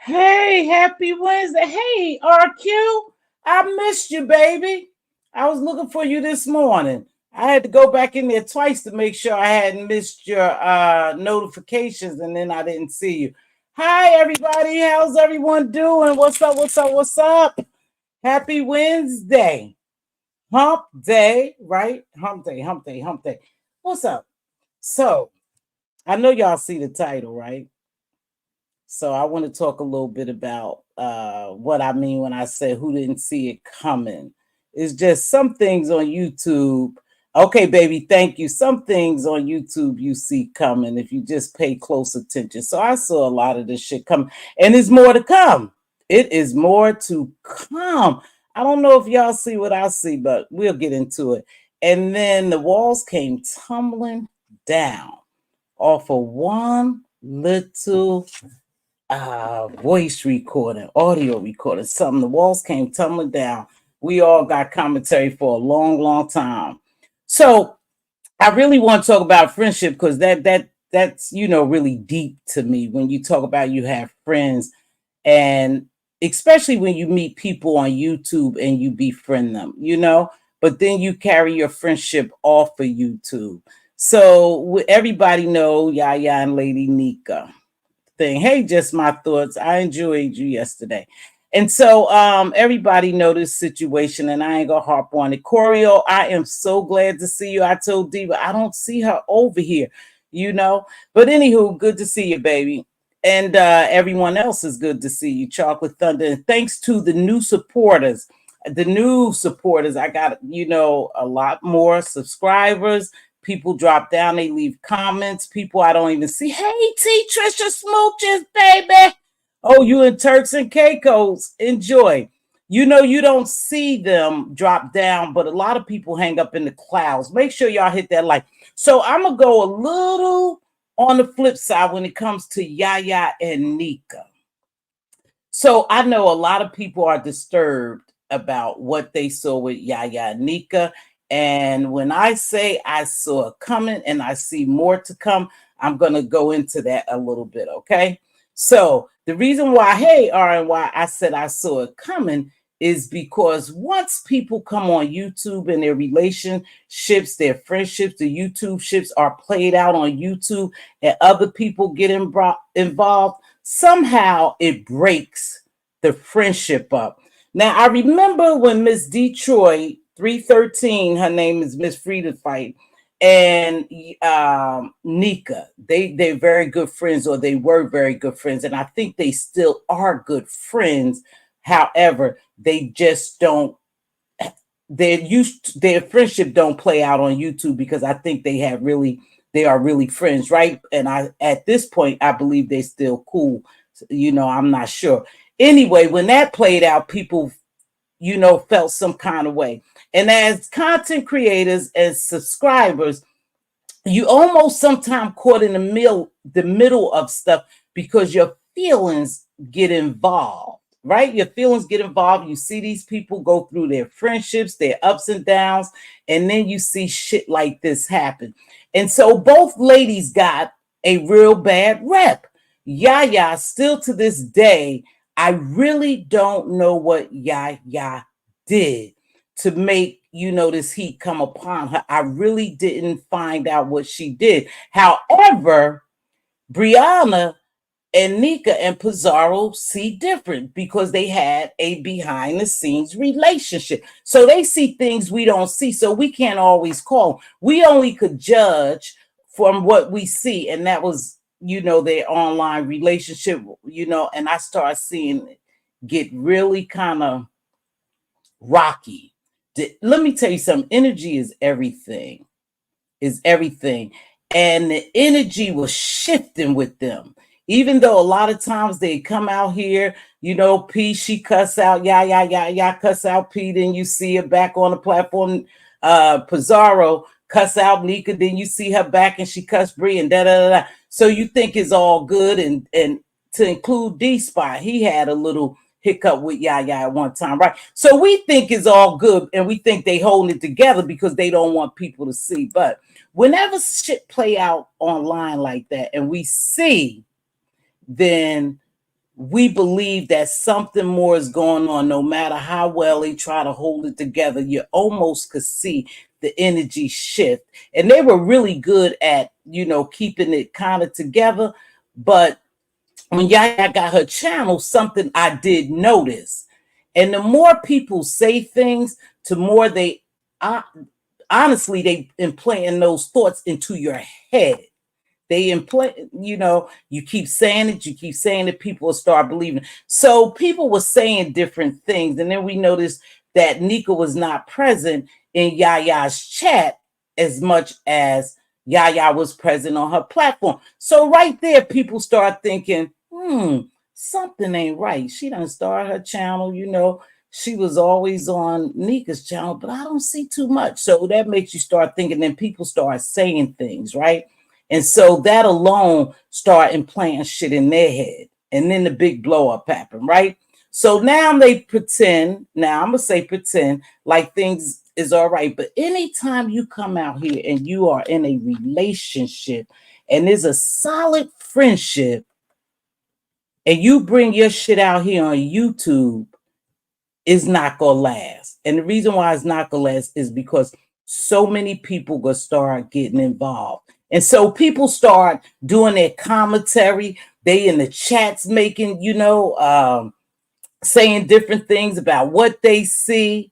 Hey, happy Wednesday. Hey, RQ, I missed you, baby. I was looking for you this morning. I had to go back in there twice to make sure I hadn't missed your notifications, and then I didn't see you. Hi, everybody. How's everyone doing? What's up? What's up? What's up? Happy Wednesday. Hump day, right? Hump day, hump day, hump day. What's up? So, I know y'all see the title, right? So I want to talk a little bit about what I mean when I say who didn't see it coming. It's just some things on YouTube. Okay, baby, thank you. Some things on YouTube you see coming if you just pay close attention. So I saw a lot of this shit coming, and there's more to come. It is more to come. I don't know if y'all see what I see, but we'll get into it. And then the walls came tumbling down off of one little voice recording, audio recording, something. The walls came tumbling down. We all got commentary for a long, long time. So I really want to talk about friendship because that's really deep to me when you talk about you have friends, and especially when you meet people on YouTube and you befriend them, but then you carry your friendship off of YouTube. So everybody know Yaya and Lady Nika thing. Hey, just my thoughts. I enjoyed you yesterday. And so everybody know this situation, and I ain't gonna harp on it. Corio, I am so glad to see you. I told Diva I don't see her over here, But anywho, good to see you, baby. And everyone else is good to see you, Chocolate Thunder. And thanks to the new supporters. I got, a lot more subscribers. People drop down, they leave comments. People I don't even see. Hey, T. Trisha Smooches, baby. Oh, you in Turks and Caicos. Enjoy. You don't see them drop down, but a lot of people hang up in the clouds. Make sure y'all hit that like. So I'm going to go a little on the flip side when it comes to Yaya and Nika. So I know a lot of people are disturbed about what they saw with Yaya and Nika. And when I say I saw it coming and I see more to come, I'm going to go into that a little bit, okay? So the reason why, hey, and why I said I saw it coming is because once people come on YouTube and their relationships, their friendships, the YouTube ships are played out on YouTube and other people get involved, somehow it breaks the friendship up. Now, I remember when Miss Detroit 313, her name is Miss Frida Fight, and Nika, they're very good friends, or they were very good friends, and I think they still are good friends. However, they just don't, their friendship don't play out on YouTube because I think they are really friends, right? And I, at this point, I believe they're still cool. I'm not sure. Anyway, when that played out, people, felt some kind of way. And as content creators and subscribers, you almost sometimes caught in the middle of stuff because your feelings get involved, right? Your feelings get involved. You see these people go through their friendships, their ups and downs, and then you see shit like this happen. And so both ladies got a real bad rep. Yaya, still to this day, I really don't know what Yaya did to make this heat come upon her. I really didn't find out what she did. However, Brianna and Nika and Pizarro see different because they had a behind the scenes relationship. So they see things we don't see. So we can't always call. We only could judge from what we see. And that was, their online relationship, and I started seeing it get really kind of rocky. Let me tell you something. Energy is everything. Is everything. And the energy was shifting with them. Even though a lot of times they come out here, P, she cuss out, yeah, cuss out P, then you see her back on the platform. Pizarro cuss out Nika, then you see her back and she cuss Bree and da. So you think it's all good. And to include D-Spot, he had a little hiccup with Yaya at one time, right? So we think it's all good and we think they holding it together because they don't want people to see. But whenever shit play out online like that and we see, then we believe that something more is going on. No matter how well they try to hold it together, you almost could see the energy shift. And they were really good at, keeping it kind of together. But when Yaya got her channel, something I did notice. And the more people say things, the more they, honestly, they implant those thoughts into your head. They implant, you keep saying it, people will start believing. So people were saying different things. And then we noticed that Nika was not present in Yaya's chat as much as Yaya was present on her platform. So right there, people start thinking, something ain't right. She done started her channel, she was always on Nika's channel, but I don't see too much. So that makes you start thinking, then people start saying things, right? And so that alone start implanting shit in their head. And then the big blow up happened, right? So now they pretend, now I'm going to say pretend like things is all right. But anytime you come out here and you are in a relationship and there's a solid friendship and you bring your shit out here on YouTube, it's not going to last. And the reason why it's not going to last is because so many people going to start getting involved. And so people start doing their commentary. They in the chats making, saying different things about what they see,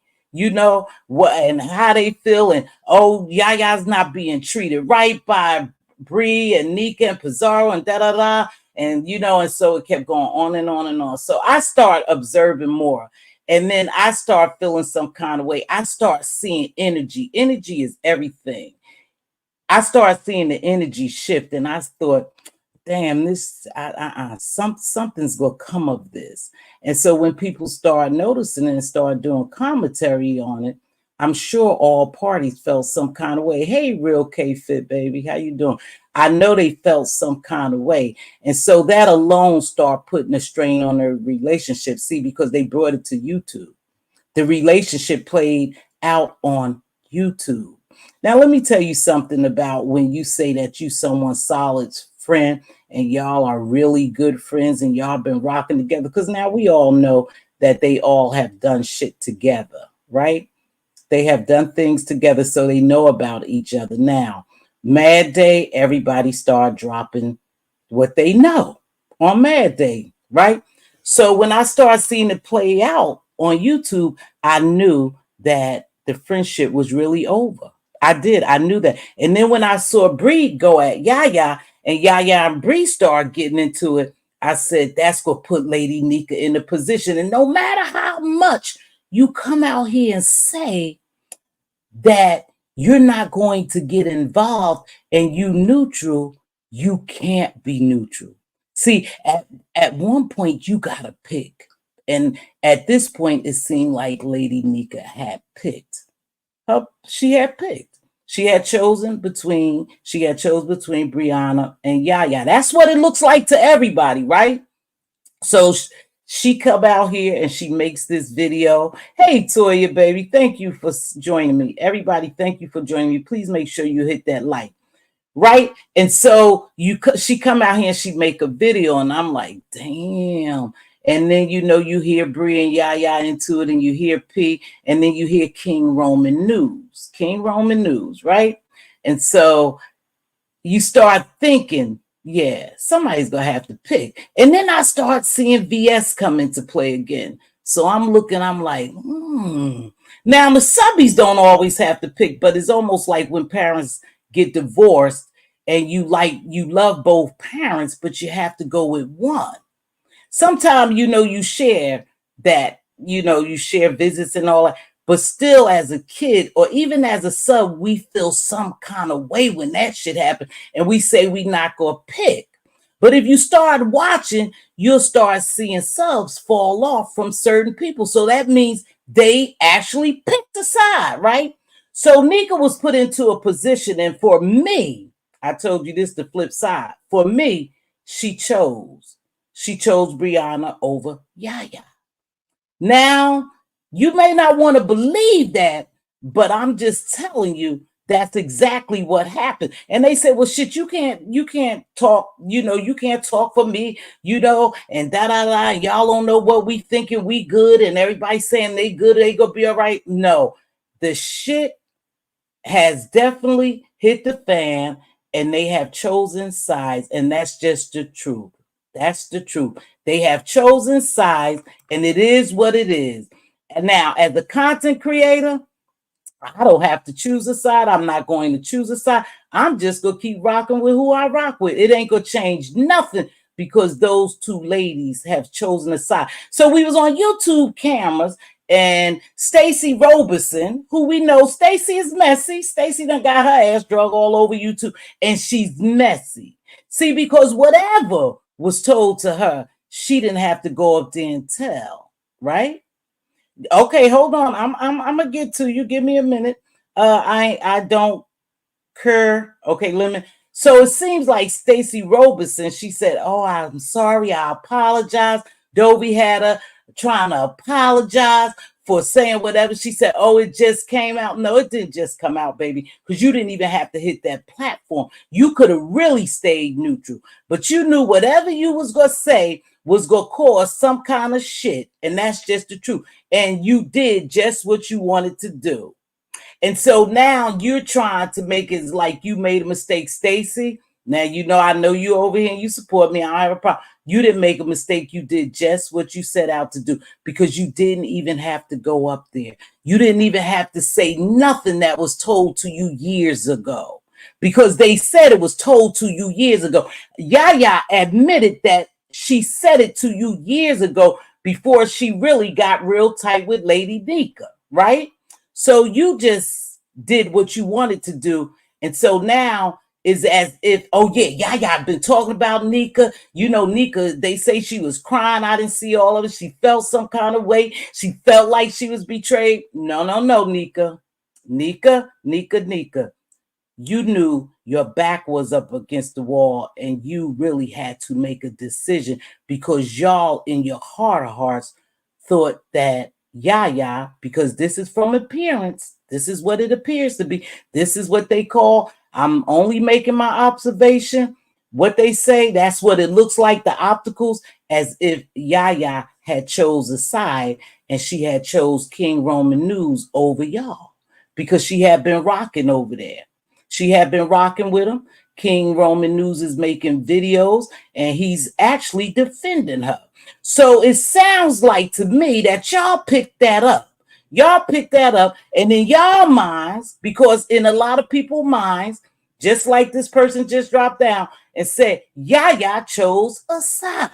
what and how they feel. And Yaya's not being treated right by Bree and Nika and Pizarro and da. And and so it kept going on and on and on. So I start observing more. And then I start feeling some kind of way. I start seeing energy. Energy is everything. I started seeing the energy shift, and I thought, damn, something's gonna come of this. And so when people start noticing and start doing commentary on it, I'm sure all parties felt some kind of way. Hey, real K-Fit baby, how you doing? I know they felt some kind of way. And so that alone start putting a strain on their relationship. See, because they brought it to YouTube. The relationship played out on YouTube. Now, let me tell you something about when you say that you someone's solid friend and y'all are really good friends and y'all been rocking together, because now we all know that they all have done shit together, right? They have done things together, so they know about each other. Now, Mad Day, everybody start dropping what they know on Mad Day, right? So when I started seeing it play out on YouTube, I knew that the friendship was really over. I did. I knew that. And then when I saw Bree go at Yaya and Yaya and Bree start getting into it, I said, that's going to put Lady Nika in a position. And no matter how much you come out here and say that you're not going to get involved and you neutral, you can't be neutral. See, at one point, you got to pick. And at this point, it seemed like Lady Nika had picked. She had picked. She had chosen between Brianna and Yaya. That's what it looks like to everybody, right? So she come out here and she makes this video. Hey, Toya, baby, thank you for joining me. Everybody, thank you for joining me. Please make sure you hit that like, right? And so she come out here and she make a video, and I'm like, damn. And then, you hear Bri and Yaya into it, and you hear P, and then you hear King Roman News, right? And so you start thinking, yeah, somebody's going to have to pick. And then I start seeing VS come into play again. So I'm looking, I'm like, Now, the subbies don't always have to pick, but it's almost like when parents get divorced and you love both parents, but you have to go with one. Sometimes, you share that, you share visits and all that. But still, as a kid or even as a sub, we feel some kind of way when that shit happens. And we say we not going to pick. But if you start watching, you'll start seeing subs fall off from certain people. So that means they actually picked a side, right? So Nika was put into a position. And for me, I told you this, the flip side. For me, she chose Brianna over Yaya. Now, you may not want to believe that, but I'm just telling you that's exactly what happened. And they said, well, shit, you can't talk, you can't talk for me, and da. Y'all don't know what we thinking, we good, and everybody saying they good, they gonna be all right. No, the shit has definitely hit the fan, and they have chosen sides, and that's just the truth. That's the truth. They have chosen sides, and it is what it is. And now, as a content creator, I don't have to choose a side. I'm not going to choose a side. I'm just going to keep rocking with who I rock with. It ain't going to change nothing because those two ladies have chosen a side. So we was on YouTube cameras, and Stacy Robison, who we know, Stacy is messy. Stacy done got her ass drug all over YouTube, and she's messy. See, because whatever was told to her, she didn't have to go up there and tell, right? Okay, hold on. I'm gonna get to you. Give me a minute. I don't care. Okay, limit. So it seems like Stacy Robison, she said, "Oh, I'm sorry. I apologize." Dovey had her trying to apologize for saying whatever. She said, "Oh, it just came out." No, it didn't just come out, baby, because you didn't even have to hit that platform. You could have really stayed neutral, but you knew whatever you was gonna say was gonna cause some kind of shit, and that's just the truth. And you did just what you wanted to do. And so now you're trying to make it like you made a mistake, Stacy. Now, I know you over here and you support me. I don't have a problem. You didn't make a mistake. You did just what you set out to do because you didn't even have to go up there. You didn't even have to say nothing that was told to you years ago because they said it was told to you years ago. Yaya admitted that she said it to you years ago before she really got real tight with Lady Nika, right? So you just did what you wanted to do. And so now is as if, oh yeah, Yaya, I've been talking about Nika. Nika, they say she was crying. I didn't see all of it. She felt some kind of way. She felt like she was betrayed. No, Nika. You knew your back was up against the wall and you really had to make a decision because y'all in your heart of hearts thought that Yaya, because this is from appearance, this is what it appears to be. This is what they call, I'm only making my observation. What they say, that's what it looks like, the opticals, as if Yaya had chose a side and she had chose King Roman News over y'all because she had been rocking over there. She had been rocking with him. King Roman News is making videos and he's actually defending her. So it sounds like to me that y'all picked that up. Y'all picked that up, and in y'all minds, because in a lot of people's minds, just like this person just dropped down and said, Yaya chose a side.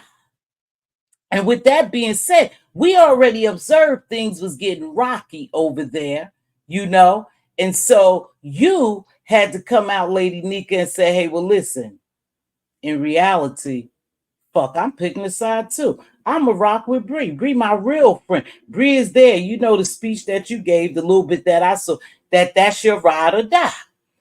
And with that being said, we already observed things was getting rocky over there, you know. And so you had to come out, Lady Nika, and say, hey, well, listen, in reality, fuck, I'm picking a side too. I'm a rock with Bree. Bree, my real friend. Bree is there. You know the speech that you gave, the little bit that I saw, that's your ride or die.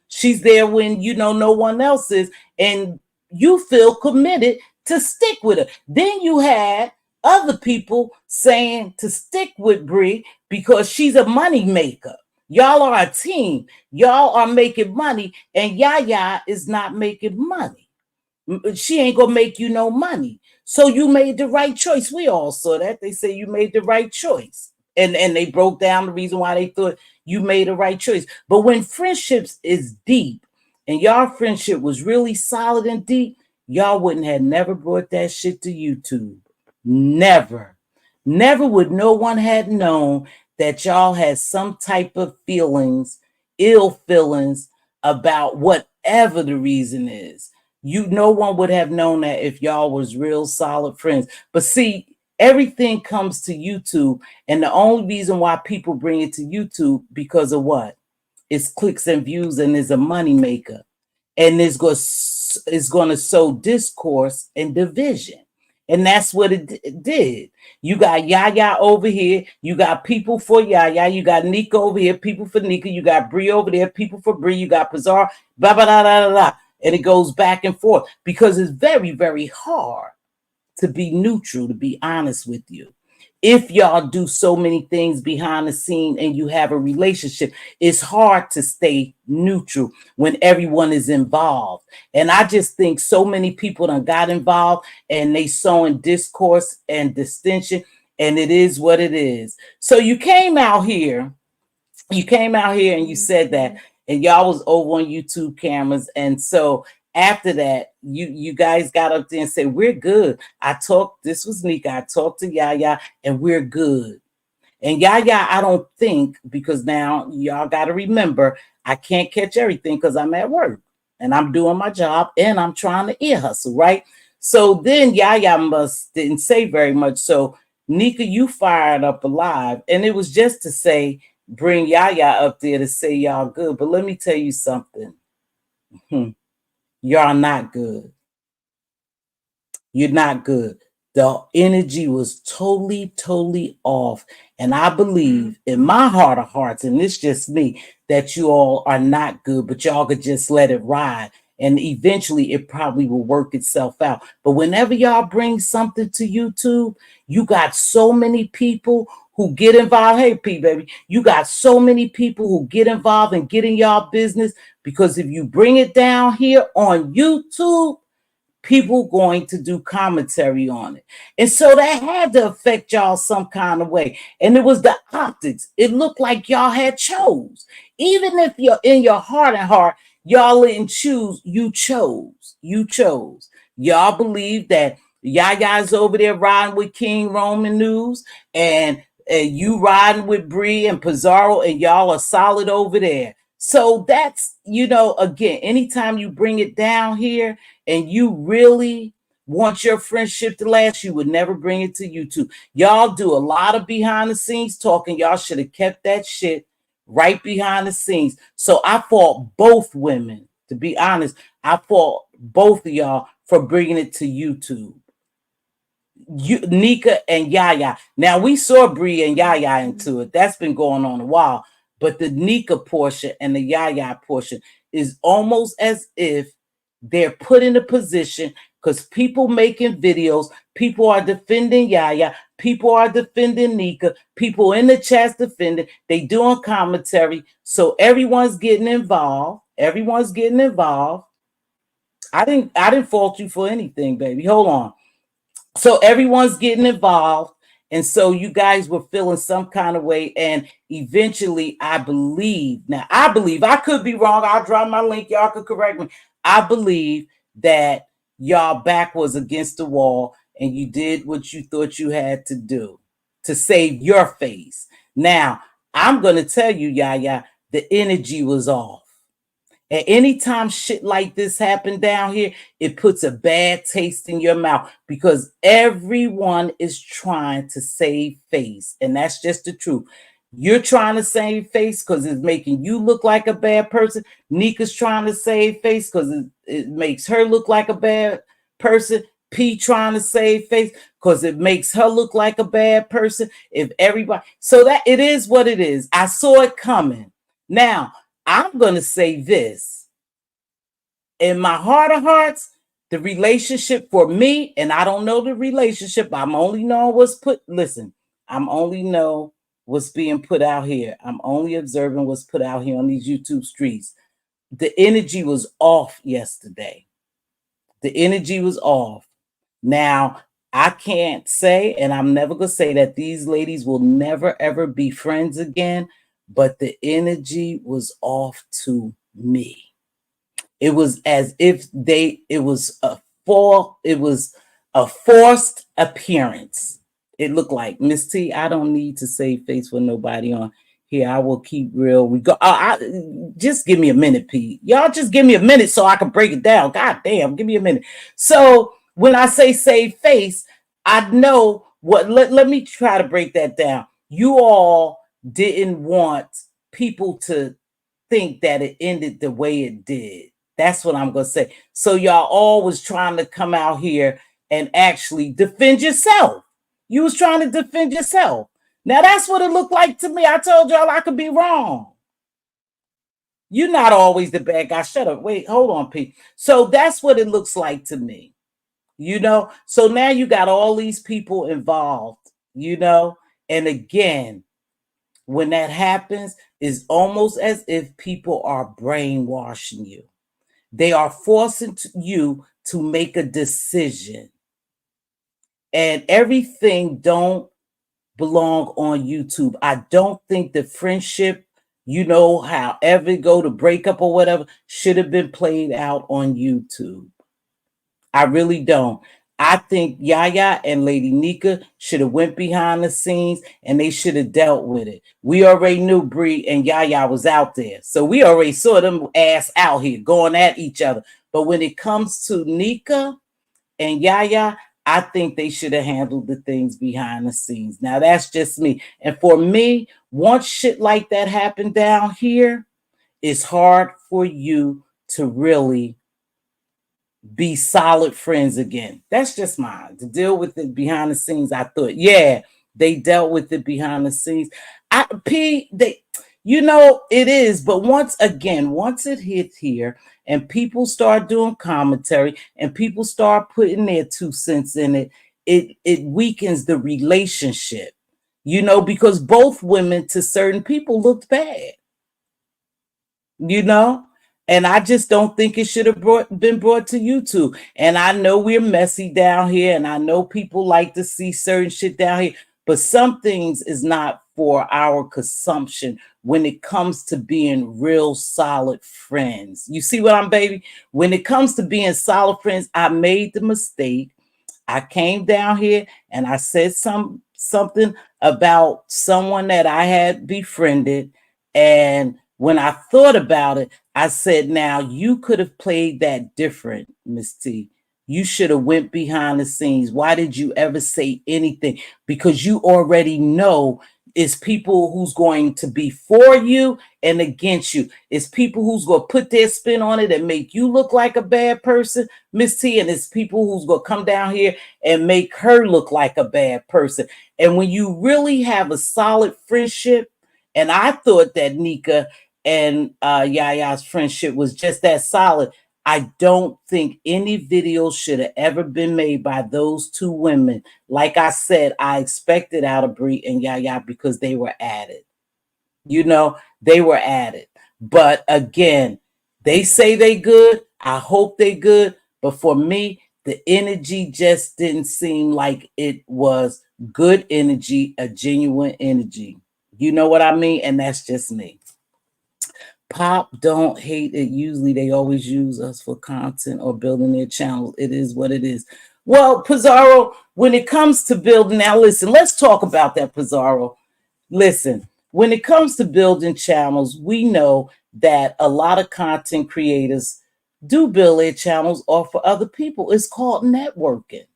She's there when you know no one else is, and you feel committed to stick with her. Then you had other people saying to stick with Bree because she's a money maker. Y'all are a team. Y'all are making money, and Yaya is not making money. She ain't gonna make you no money. So you made the right choice. We all saw that. They say you made the right choice. And they broke down the reason why they thought you made the right choice. But when friendships is deep and y'all friendship was really solid and deep, y'all wouldn't have never brought that shit to YouTube. Never. Never would no one had known that y'all had some type of feelings, ill feelings about whatever the reason is. No one would have known that if y'all was real solid friends. But see, everything comes to YouTube, and the only reason why people bring it to YouTube because of what? It's clicks and views, and is a money maker, and it's going to sow discourse and division. And that's what it did. You got Yaya over here. You got people for Yaya. You got Nika over here, people for Nika. You got Bree over there, people for Bree. You got Pizarro, blah, blah, blah, blah, blah. And it goes back and forth because it's very, very hard to be neutral, to be honest with you. If y'all do so many things behind the scene and you have a relationship, it's hard to stay neutral when everyone is involved. And I just think so many people done got involved and they sowing discourse and distinction, and it is what it is. So you came out here and you said that, and y'all was over on YouTube cameras. And so after that, you guys got up there and said, we're good. This was Nika, I talked to Yaya, and we're good. And Yaya, I don't think, because now y'all got to remember, I can't catch everything because I'm at work and I'm doing my job and I'm trying to ear hustle, right? So then Yaya didn't say very much. So Nika, you fired up alive, and it was just to say, bring Yaya up there to say y'all good. But let me tell you something. Y'all not good. You're not good. The energy was totally, totally off. And I believe in my heart of hearts, and it's just me, that you all are not good, but y'all could just let it ride. And eventually it probably will work itself out. But whenever y'all bring something to YouTube, you got so many people who get involved. Hey, P, baby, you got so many people who get involved and get in y'all business, because if you bring it down here on YouTube, people going to do commentary on it. And so that had to affect y'all some kind of way. And it was the optics. It looked like y'all had chose. Even if you're in your heart and heart, y'all didn't choose, you chose. You chose. Y'all believe that Yaya's over there riding with King Roman News, and you riding with Bree and Pizarro, and y'all are solid over there. So that's, again, anytime you bring it down here, and you really want your friendship to last, you would never bring it to YouTube. Y'all do a lot of behind the scenes talking. Y'all should have kept that shit right behind the scenes. So I fault both women. To be honest, I fault both of y'all for bringing it to YouTube. Nika and Yaya. Now we saw Bree and Yaya into it. That's been going on a while. But the Nika portion and the Yaya portion is almost as if they're put in a position, because people making videos, people are defending Yaya, people are defending Nika, people in the chats defending, they doing commentary. So everyone's getting involved. Everyone's getting involved. I didn't fault you for anything, baby. Hold on. So everyone's getting involved. And so you guys were feeling some kind of way. And eventually, I believe, I could be wrong. I'll drop my link. Y'all could correct me. I believe that y'all back was against the wall and you did what you thought you had to do to save your face. Now, I'm going to tell you, Yaya, the energy was off. And anytime shit like this happen down here, it puts a bad taste in your mouth because everyone is trying to save face. And that's just the truth. You're trying to save face because it's making you look like a bad person. Nika's trying to save face because it makes her look like a bad person. P trying to save face because it makes her look like a bad person. If everybody, so that it is what it is. I saw it coming. Now, I'm going to say this. In my heart of hearts, the relationship for me, and I don't know the relationship. I'm only knowing what's put. Listen, I'm only know what's being put out here. I'm only observing what's put out here on these YouTube streets. The energy was off yesterday. The energy was off. Now, I can't say, and I'm never going to say that these ladies will never, ever be friends again, but the energy was off to me. It was as if it was a forced appearance. It looked like, Miss T, I don't need to save face for nobody on here. I will keep real. We go. Just give me a minute, Pete. Y'all just give me a minute so I can break it down. God damn, give me a minute. So when I say save face, I know what. Let me try to break that down. You all didn't want people to think that it ended the way it did. That's what I'm going to say. So y'all all was trying to come out here and actually defend yourself. You was trying to defend yourself. Now that's what it looked like to me. I told y'all I could be wrong. You're not always the bad guy. Shut up. Wait, hold on, Pete. So that's what it looks like to me. So now you got all these people involved, and again, when that happens, it's almost as if people are brainwashing you. They are forcing you to make a decision. And everything don't belong on YouTube. I don't think the friendship, however it go to breakup or whatever, should have been played out on YouTube. I really don't. I think Yaya and Lady Nika should have went behind the scenes and they should have dealt with it. We already knew Bree and Yaya was out there. So we already saw them ass out here going at each other. But when it comes to Nika and Yaya, I think they should have handled the things behind the scenes. Now, that's just me. And for me, once shit like that happened down here, it's hard for you to really be solid friends again. That's just mine. To deal with it behind the scenes, I thought, yeah, they dealt with it behind the scenes. It is, but once it hits here and people start doing commentary and people start putting their 2 cents in it, it weakens the relationship, because both women to certain people looked bad, and I just don't think it should have been brought to YouTube. And I know we're messy down here, and I know people like to see certain shit down here, but some things is not for our consumption when it comes to being real solid friends. You see what I'm, baby? When it comes to being solid friends, I made the mistake. I came down here and I said something about someone that I had befriended, and when I thought about it, I said, now you could have played that different, Miss T. You should have went behind the scenes. Why did you ever say anything? Because you already know it's people who's going to be for you and against you. It's people who's going to put their spin on it and make you look like a bad person, Miss T. And it's people who's going to come down here and make her look like a bad person. And when you really have a solid friendship, and I thought that Nika and Yaya's friendship was just that solid, I don't think any video should have ever been made by those 2 women. Like I said, I expected out of Bree and Yaya because they were at it. They were at it. But again, they say they good. I hope they good. But for me, the energy just didn't seem like it was good energy, a genuine energy. You know what I mean? And that's just me. Pop don't hate it. Usually they always use us for content or building their channels. It is what it is. Well, Pizarro, when it comes to building, now listen, let's talk about that, Pizarro. Listen, when it comes to building channels, we know that a lot of content creators do build their channels off for other people. It's called networking.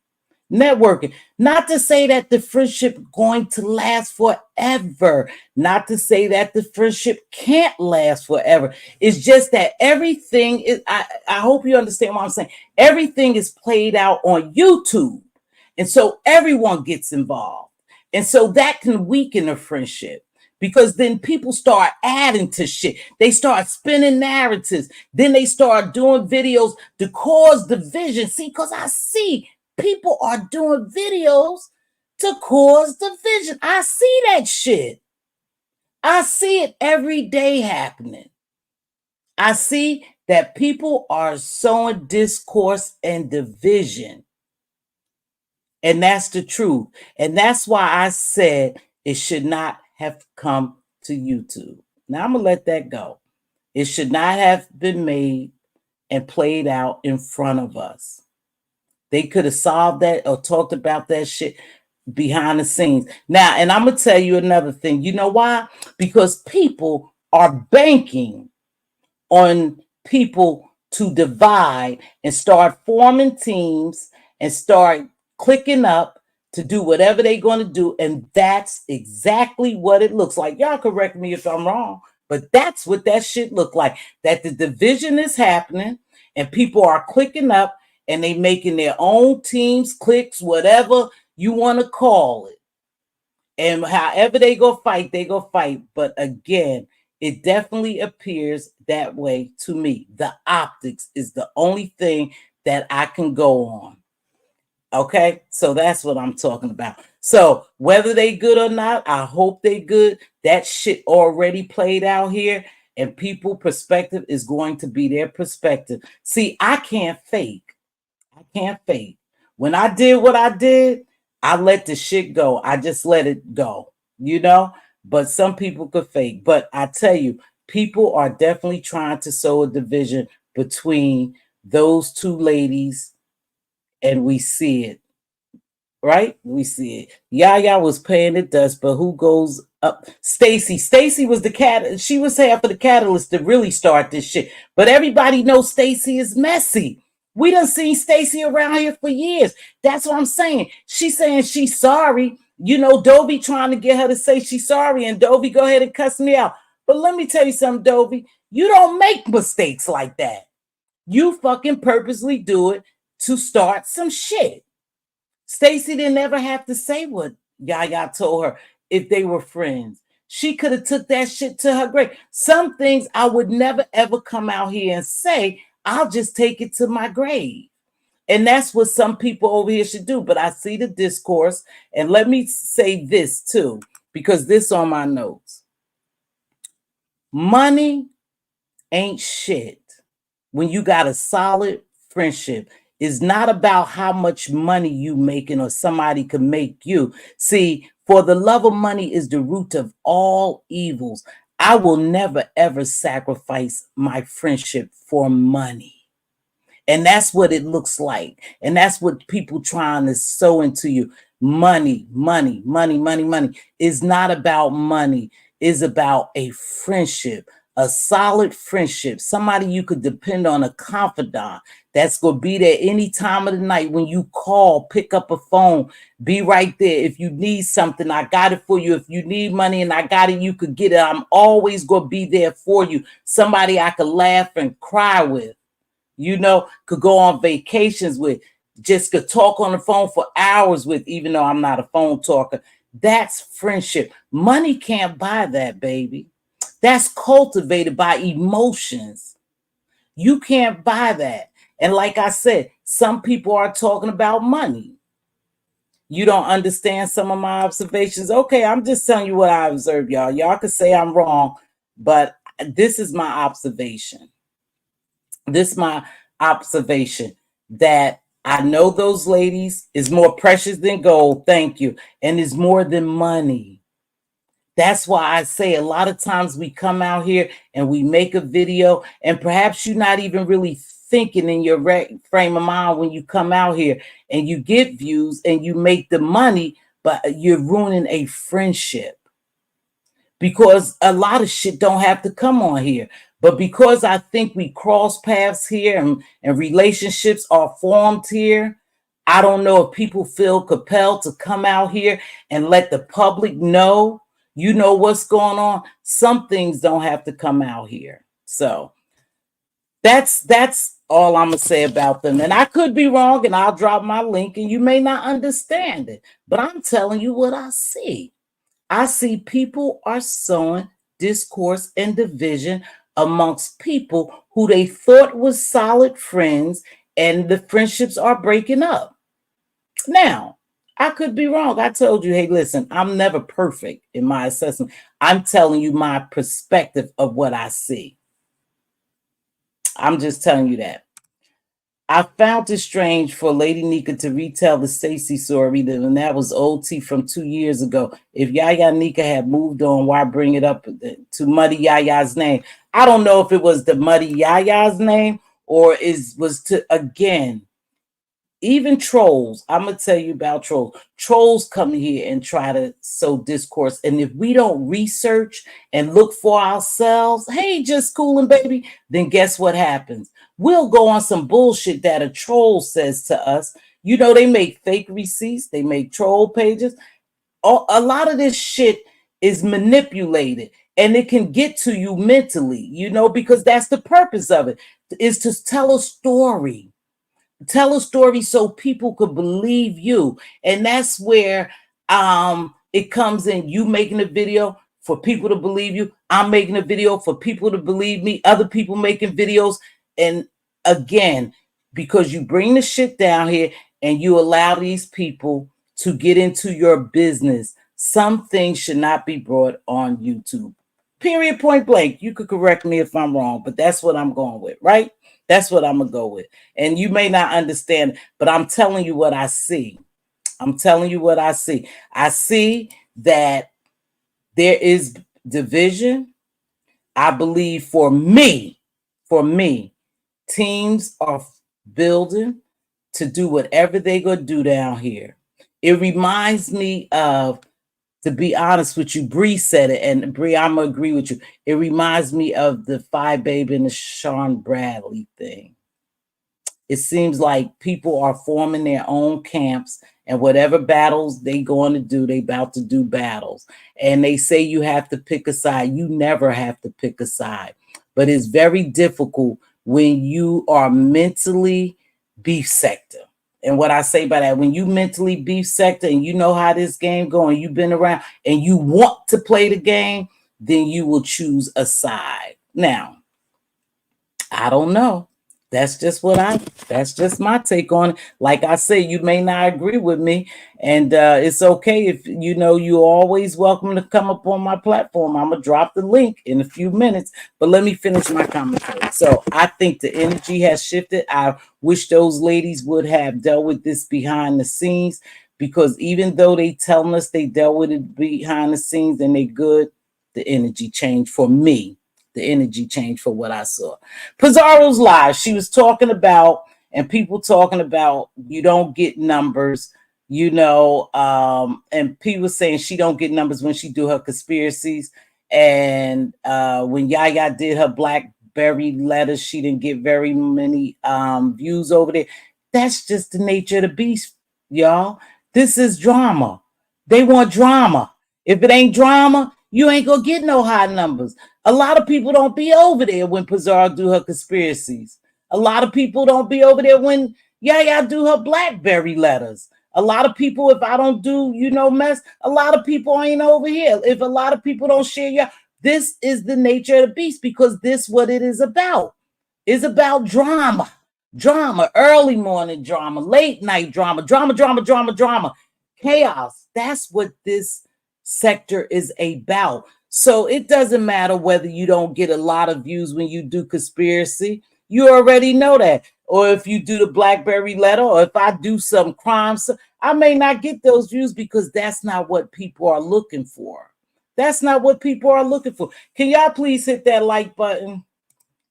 Networking. Not to say that the friendship going to last forever. Not to say that the friendship can't last forever. It's just that everything is, I hope you understand what I'm saying. Everything is played out on YouTube. And so everyone gets involved. And so that can weaken a friendship because then people start adding to shit. They start spinning narratives. Then they start doing videos to cause division. See, because I see people are doing videos to cause division. I see that shit. I see it every day happening. I see that people are sowing discourse and division. And that's the truth. And that's why I said it should not have come to YouTube. Now I'm going to let that go. It should not have been made and played out in front of us. They could have solved that or talked about that shit behind the scenes. Now, and I'm going to tell you another thing. You know why? Because people are banking on people to divide and start forming teams and start clicking up to do whatever they're going to do. And that's exactly what it looks like. Y'all correct me if I'm wrong, but that's what that shit look like. That the division is happening and people are clicking up and they making their own teams, cliques, whatever you want to call it. And however they go fight, they go fight. But again, it definitely appears that way to me. The optics is the only thing that I can go on. Okay, so that's what I'm talking about. So whether they good or not, I hope they good. That shit already played out here, and people perspective is going to be their perspective. See, I can't fake. I can't fake. When I did what I did, I let the shit go. I just let it go, you know? But some people could fake. But I tell you, people are definitely trying to sow a division between those two ladies, and we see it. Right? We see it. Yaya was paying the dust, but who goes up? Stacy. Stacy was the cat. She was half of the catalyst to really start this shit. But everybody knows Stacy is messy. We done seen Stacy around here for years. That's what I'm saying. She's saying she's sorry. You know, Dovey trying to get her to say she's sorry, and Dovey go ahead and cuss me out. But let me tell you something, Dovey. You don't make mistakes like that. You fucking purposely do it to start some shit. Stacy didn't ever have to say what Yaya told her if they were friends. She could have took that shit to her grave. Some things I would never ever come out here and say. I'll just take it to my grave. And that's what some people over here should do. But I see the discourse. And let me say this too, because this on my notes. Money ain't shit when you got a solid friendship. It's not about how much money you making or somebody can make you. See, for the love of money is the root of all evils. I will never ever sacrifice my friendship for money. And that's what it looks like. And that's what people trying to sow into you. Money, money, money, money, money. It's not about money. It's about a friendship, a solid friendship, somebody you could depend on, a confidant that's going to be there any time of the night when you call, pick up a phone, be right there. If you need something, I got it for you. If you need money and I got it, you could get it. I'm always going to be there for you. Somebody I could laugh and cry with, you know, could go on vacations with, just could talk on the phone for hours with, even though I'm not a phone talker. That's friendship. Money can't buy that, baby. That's cultivated by emotions. You can't buy that. And like I said, some people are talking about money. You don't understand some of my observations. Okay, I'm just telling you what I observed, y'all. Y'all could say I'm wrong, but this is my observation. This is my observation that I know those ladies is more precious than gold. Thank you. And is more than money. That's why I say a lot of times we come out here and we make a video and perhaps you're not even really thinking in your frame of mind when you come out here and you get views and you make the money, but you're ruining a friendship. because a lot of shit don't have to come on here. But because I think we cross paths here and relationships are formed here, I don't know if people feel compelled to come out here and let the public know, you know what's going on. Some things don't have to come out here. So that's all I'm gonna say about them. And I could be wrong, and I'll drop my link, and you may not understand it. But I'm telling you what I see. I see people are sowing discourse and division amongst people who they thought was solid friends, and the friendships are breaking up. Now, I could be wrong. I told you, hey, listen, I'm never perfect in my assessment. I'm telling you my perspective of what I see. I'm just telling you that. I found it strange for Lady Nika to retell the Stacy story, and that was OT from 2 years ago. If Yaya Nika had moved on, why bring it up to muddy Yaya's name? I don't know if it was the muddy Yaya's name or was to, again, even trolls. I'm gonna tell you about trolls. Trolls come here and try to sow discourse, and if we don't research and look for ourselves, hey, just cooling, baby, then guess what happens? We'll go on some bullshit that a troll says to us. You know, they make fake receipts, they make troll pages. A lot of this shit is manipulated, and it can get to you mentally, you know, because that's the purpose of it, is to tell a story. Tell a story so people could believe you. And that's where it comes in. You making a video for people to believe you. I'm making a video for people to believe me. Other people making videos. And again, because you bring the shit down here and you allow these people to get into your business, some things should not be brought on YouTube. Period, point blank. You could correct me if I'm wrong, but that's what I'm going with, right? That's what I'm going to go with. And you may not understand, but I'm telling you what I see. I'm telling you what I see. I see that there is division. I believe for me, teams are building to do whatever they're going to do down here. It reminds me of, to be honest with you, Bree said it, and Bree, I'm gonna agree with you. It reminds me of the Phi Baby and the Sean Bradley thing. It seems like people are forming their own camps, and whatever battles they going to do, they about to do battles. And they say you have to pick a side. You never have to pick a side, but it's very difficult when you are mentally beef sector. And what I say by that, when you mentally beef sector and you know how this game going, you've been around and you want to play the game, then you will choose a side. Now, I don't know. That's just my take on it. Like I say, you may not agree with me, and it's okay. If you know, you're always welcome to come up on my platform. I'm gonna drop the link in a few minutes, but let me finish my commentary. So I think the energy has shifted. I wish those ladies would have dealt with this behind the scenes, because even though they telling us they dealt with it behind the scenes and they good, the energy changed for me. The energy changed for what I saw. Pizarro's live. She was talking about, and people talking about, you don't get numbers, you know, and people saying she don't get numbers when she do her conspiracies. And when Yaya did her Blackberry letters, she didn't get very many views over there. That's just the nature of the beast, y'all. This is drama. They want drama. If it ain't drama, you ain't gonna get no high numbers. A lot of people don't be over there when Pizarro do her conspiracies. A lot of people don't be over there when Yaya do her Blackberry letters. A lot of people, if I don't do, you know, mess, a lot of people ain't over here. If a lot of people don't share your, this is the nature of the beast, because this what it is about. It's about drama. Drama, early morning drama, late night drama, drama, chaos. That's what this sector is about. So it doesn't matter whether you don't get a lot of views when you do conspiracy. You already know that. Or if you do the Blackberry letter, or if I do some crimes, I may not get those views, because that's not what people are looking for. That's not what people are looking for. Can y'all please hit that like button?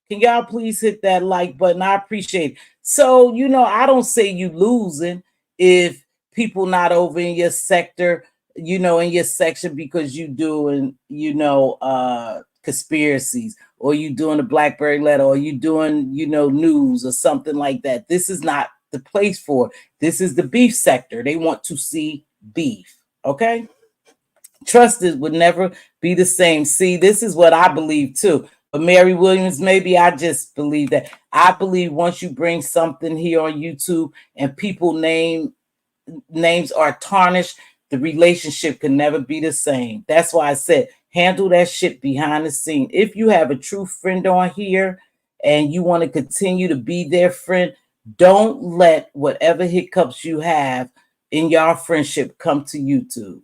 Can y'all please hit that like button? I appreciate it. So, you know, I don't say you losing if people not over in your sector you know, in your section because you doing, you know, conspiracies, or you doing a Blackberry letter, or you doing, you know, news or something like that. This is not the place for it. This is the beef sector. They want to see beef. Okay. Trusted would never be the same. See, this is what I believe too. But Mary Williams, maybe I just believe that. I believe once you bring something here on YouTube and people names are tarnished, the relationship can never be the same. That's why I said handle that shit behind the scene. If you have a true friend on here and you want to continue to be their friend, don't let whatever hiccups you have in your friendship come to YouTube.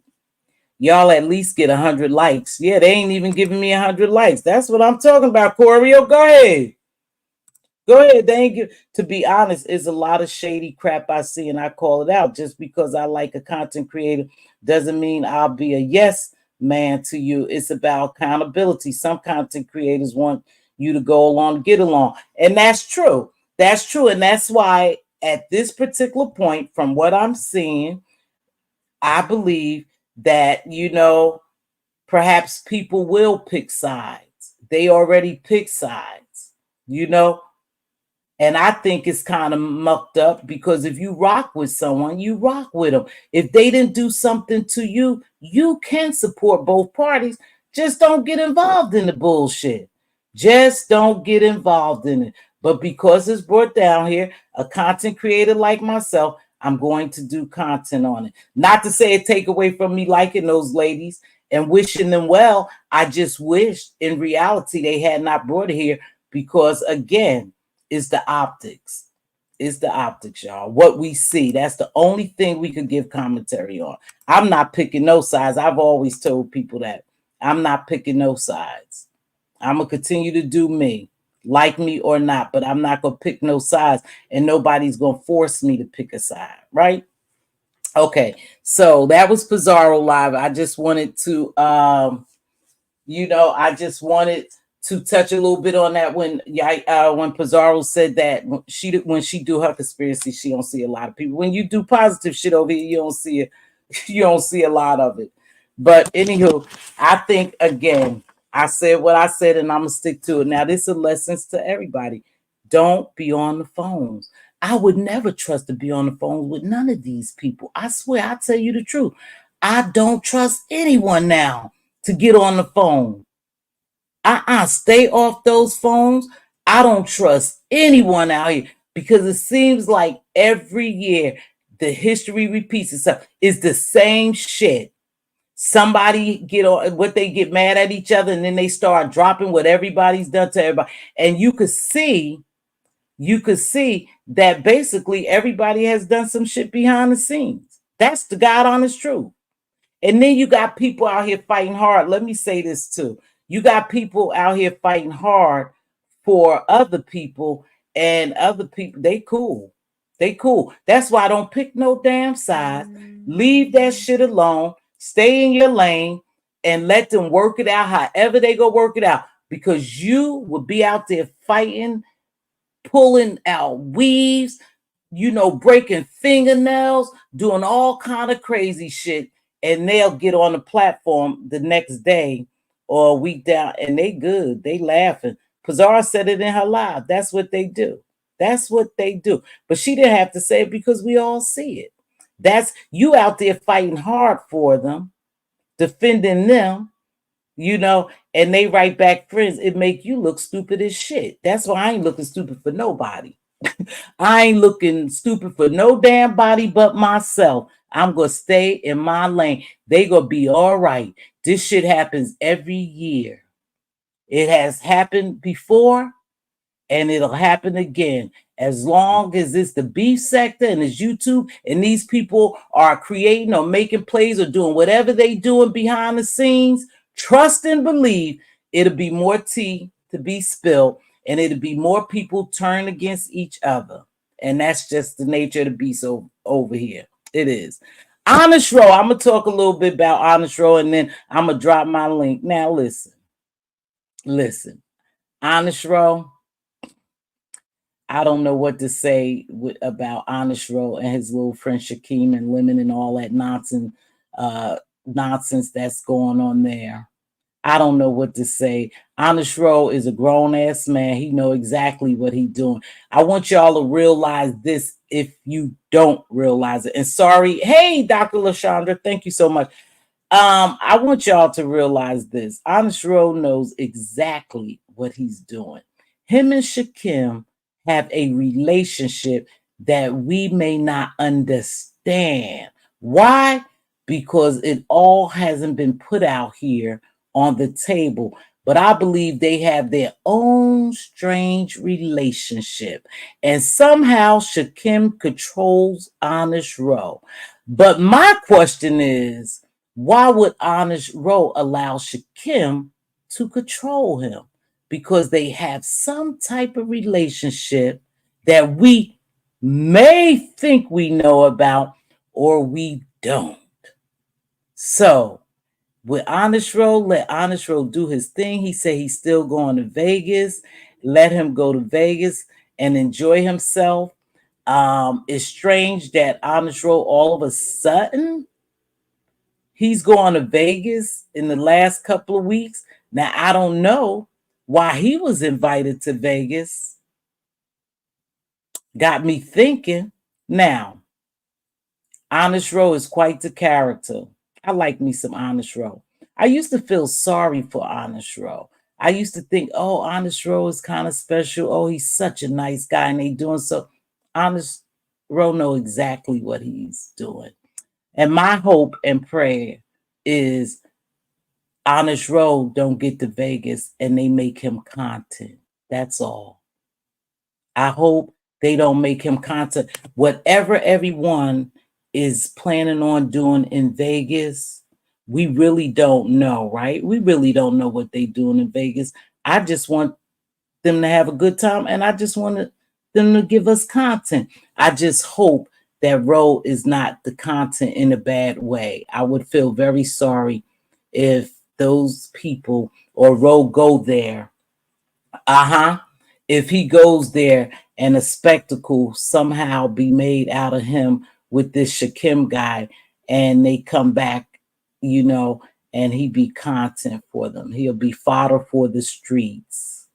Y'all at least get 100 likes. Yeah, they ain't even giving me 100 likes. That's what I'm talking about, Corio. Go ahead. Go ahead. They ain't give, to be honest, is a lot of shady crap I see, and I call it out. Just because I like a content creator doesn't mean I'll be a yes man to you. It's about accountability. Some content creators want you to go along, get along. And that's true. That's true. And that's why at this particular point, from what I'm seeing, I believe that, you know, perhaps people will pick sides. They already pick sides, you know, and I think it's kind of mucked up because if you rock with someone, you rock with them. If they didn't do something to you, you can support both parties. Just don't get involved in the bullshit. Just don't get involved in it. But because it's brought down here, a content creator like myself, I'm going to do content on it. Not to say it take away from me liking those ladies and wishing them well. I just wish in reality they had not brought it here because, again, is the optics. Is the optics, y'all. What we see. That's the only thing we could give commentary on. I'm not picking no sides. I've always told people that. I'm not picking no sides. I'm going to continue to do me, like me or not, but I'm not going to pick no sides, and nobody's going to force me to pick a side, right? Okay, so that was Pizarro Live. I just wanted to, you know, I just wanted to touch a little bit on that when Pizarro said that when she do her conspiracy, she don't see a lot of people. When you do positive shit over here, you don't see it. You don't see a lot of it. But anywho, I think again, I said what I said, and I'm gonna stick to it. Now, this is lessons to everybody. Don't be on the phones. I would never trust to be on the phone with none of these people. I swear, I tell you the truth. I don't trust anyone now to get on the phone. Stay off those phones. I don't trust anyone out here because it seems like every year the history repeats itself. It's the same shit. Somebody get on what they get mad at each other, and then they start dropping what everybody's done to everybody. And you could see that basically everybody has done some shit behind the scenes. That's the God honest truth. And then you got people out here fighting hard. Let me say this too. You got people out here fighting hard for other people, and other people, they cool. They cool. That's why I don't pick no damn sides. Leave that shit alone. Stay in your lane and let them work it out however they go work it out. Because you will be out there fighting, pulling out weaves, you know, breaking fingernails, doing all kind of crazy shit, and they'll get on the platform the next day or a week down, and they good, they laughing. Pizarro said it in her live. That's what they do. That's what they do. But she didn't have to say it because we all see it. That's you out there fighting hard for them, defending them, you know, and they write back friends. It make you look stupid as shit. That's why I ain't looking stupid for nobody. I ain't looking stupid for no damn body but myself. I'm going to stay in my lane. They going to be all right. This shit happens every year. It has happened before, and it'll happen again. As long as it's the beef sector and it's YouTube and these people are creating or making plays or doing whatever they doing behind the scenes, trust and believe it'll be more tea to be spilled, and it'll be more people turn against each other. And that's just the nature of the beast over here. It is. Honest Row, I'm going to talk a little bit about Honest Row, and then I'm going to drop my link. Now, listen. Honest Row, I don't know what to say about Honest Row and his little friend Shakim and Lemon and all that nonsense nonsense that's going on there. I don't know what to say. Honest Ro is a grown ass man. He know exactly what he doing. I want y'all to realize this if you don't realize it. And sorry, hey, Dr. LaShondra, thank you so much. I want y'all to realize this. Honest Ro knows exactly what he's doing. Him and Shakim have a relationship that we may not understand. Why? Because it all hasn't been put out here on the table. But I believe they have their own strange relationship. And somehow Shakim controls Honest Ro. But my question is, why would Honest Ro allow Shakim to control him? Because they have some type of relationship that we may think we know about or we don't. So, with Honest Ro, let Honest Ro do his thing. He said he's still going to Vegas. Let him go to Vegas and enjoy himself. It's strange that Honest Ro all of a sudden he's going to Vegas in the last couple of weeks. Now, I don't know why he was invited to Vegas. Got me thinking. Now, Honest Ro is quite the character. I like me some Honest Ro. I used to feel sorry for Honest Ro. I used to think, oh, Honest Ro is kind of special. Oh, he's such a nice guy, and they doing so. Honest Ro know exactly what he's doing. And my hope and prayer is Honest Ro don't get to Vegas and they make him content. That's all. I hope they don't make him content. Whatever everyone is planning on doing in Vegas, we really don't know, right? We really don't know what they're doing in Vegas. I just want them to have a good time, and I just want them to give us content. I just hope that Ro is not the content in a bad way. I would feel very sorry if those people or Ro go there. If he goes there and a spectacle somehow be made out of him with this Shakim guy, and they come back, and he be content for them. He'll be fodder for the streets.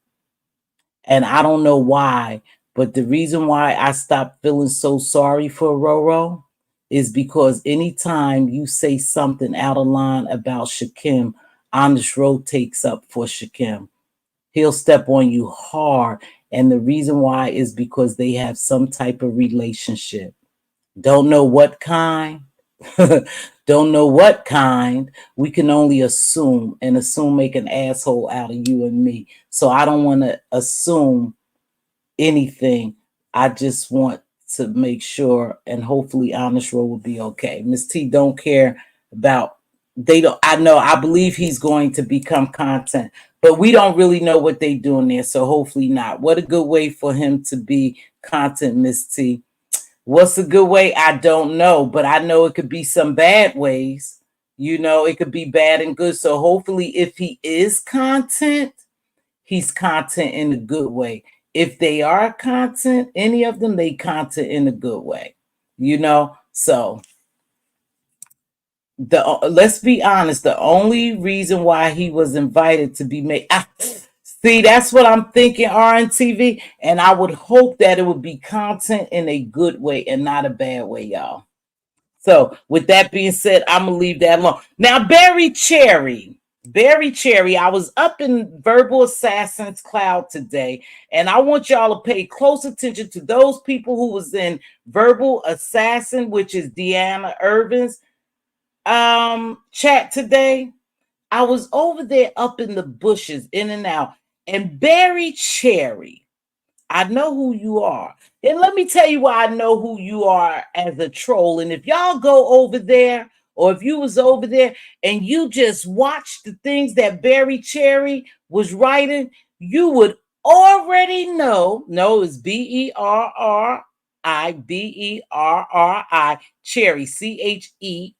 And I don't know why, but the reason why I stopped feeling so sorry for Roro is because anytime you say something out of line about Shakim, Honest Ro takes up for Shakim. He'll step on you hard. And the reason why is because they have some type of relationship. Don't know what kind. Don't know what kind. We can only assume, and assume make an asshole out of you and me. So I don't want to assume anything. I just want to make sure, and hopefully Honest Ro will be okay. Miss T don't care about, they don't, I know, I believe he's going to become content, but we don't really know what they doing there, so hopefully not. What a good way for him to be content, Miss T. What's a good way? I don't know, but I know it could be some bad ways. It could be bad and good. So hopefully if he is content, he's content in a good way. If they are content, any of them, they content in a good way. So let's be honest, the only reason why he was invited to be made, see, that's what I'm thinking, RNTV, and I would hope that it would be content in a good way and not a bad way, y'all. So with that being said, I'm gonna leave that alone. Now, Barry Cherry, I was up in Verbal Assassin's Cloud today, and I want y'all to pay close attention to those people who was in Verbal Assassin, which is Deanna Irvin's chat today. I was over there up in the bushes, in and out, and Barry Cherry, I know who you are. And let me tell you why I know who you are as a troll. And if y'all go over there, or if you was over there and you just watched the things that Barry Cherry was writing, you would already know. No, it's Berri, Cherry, Cherri.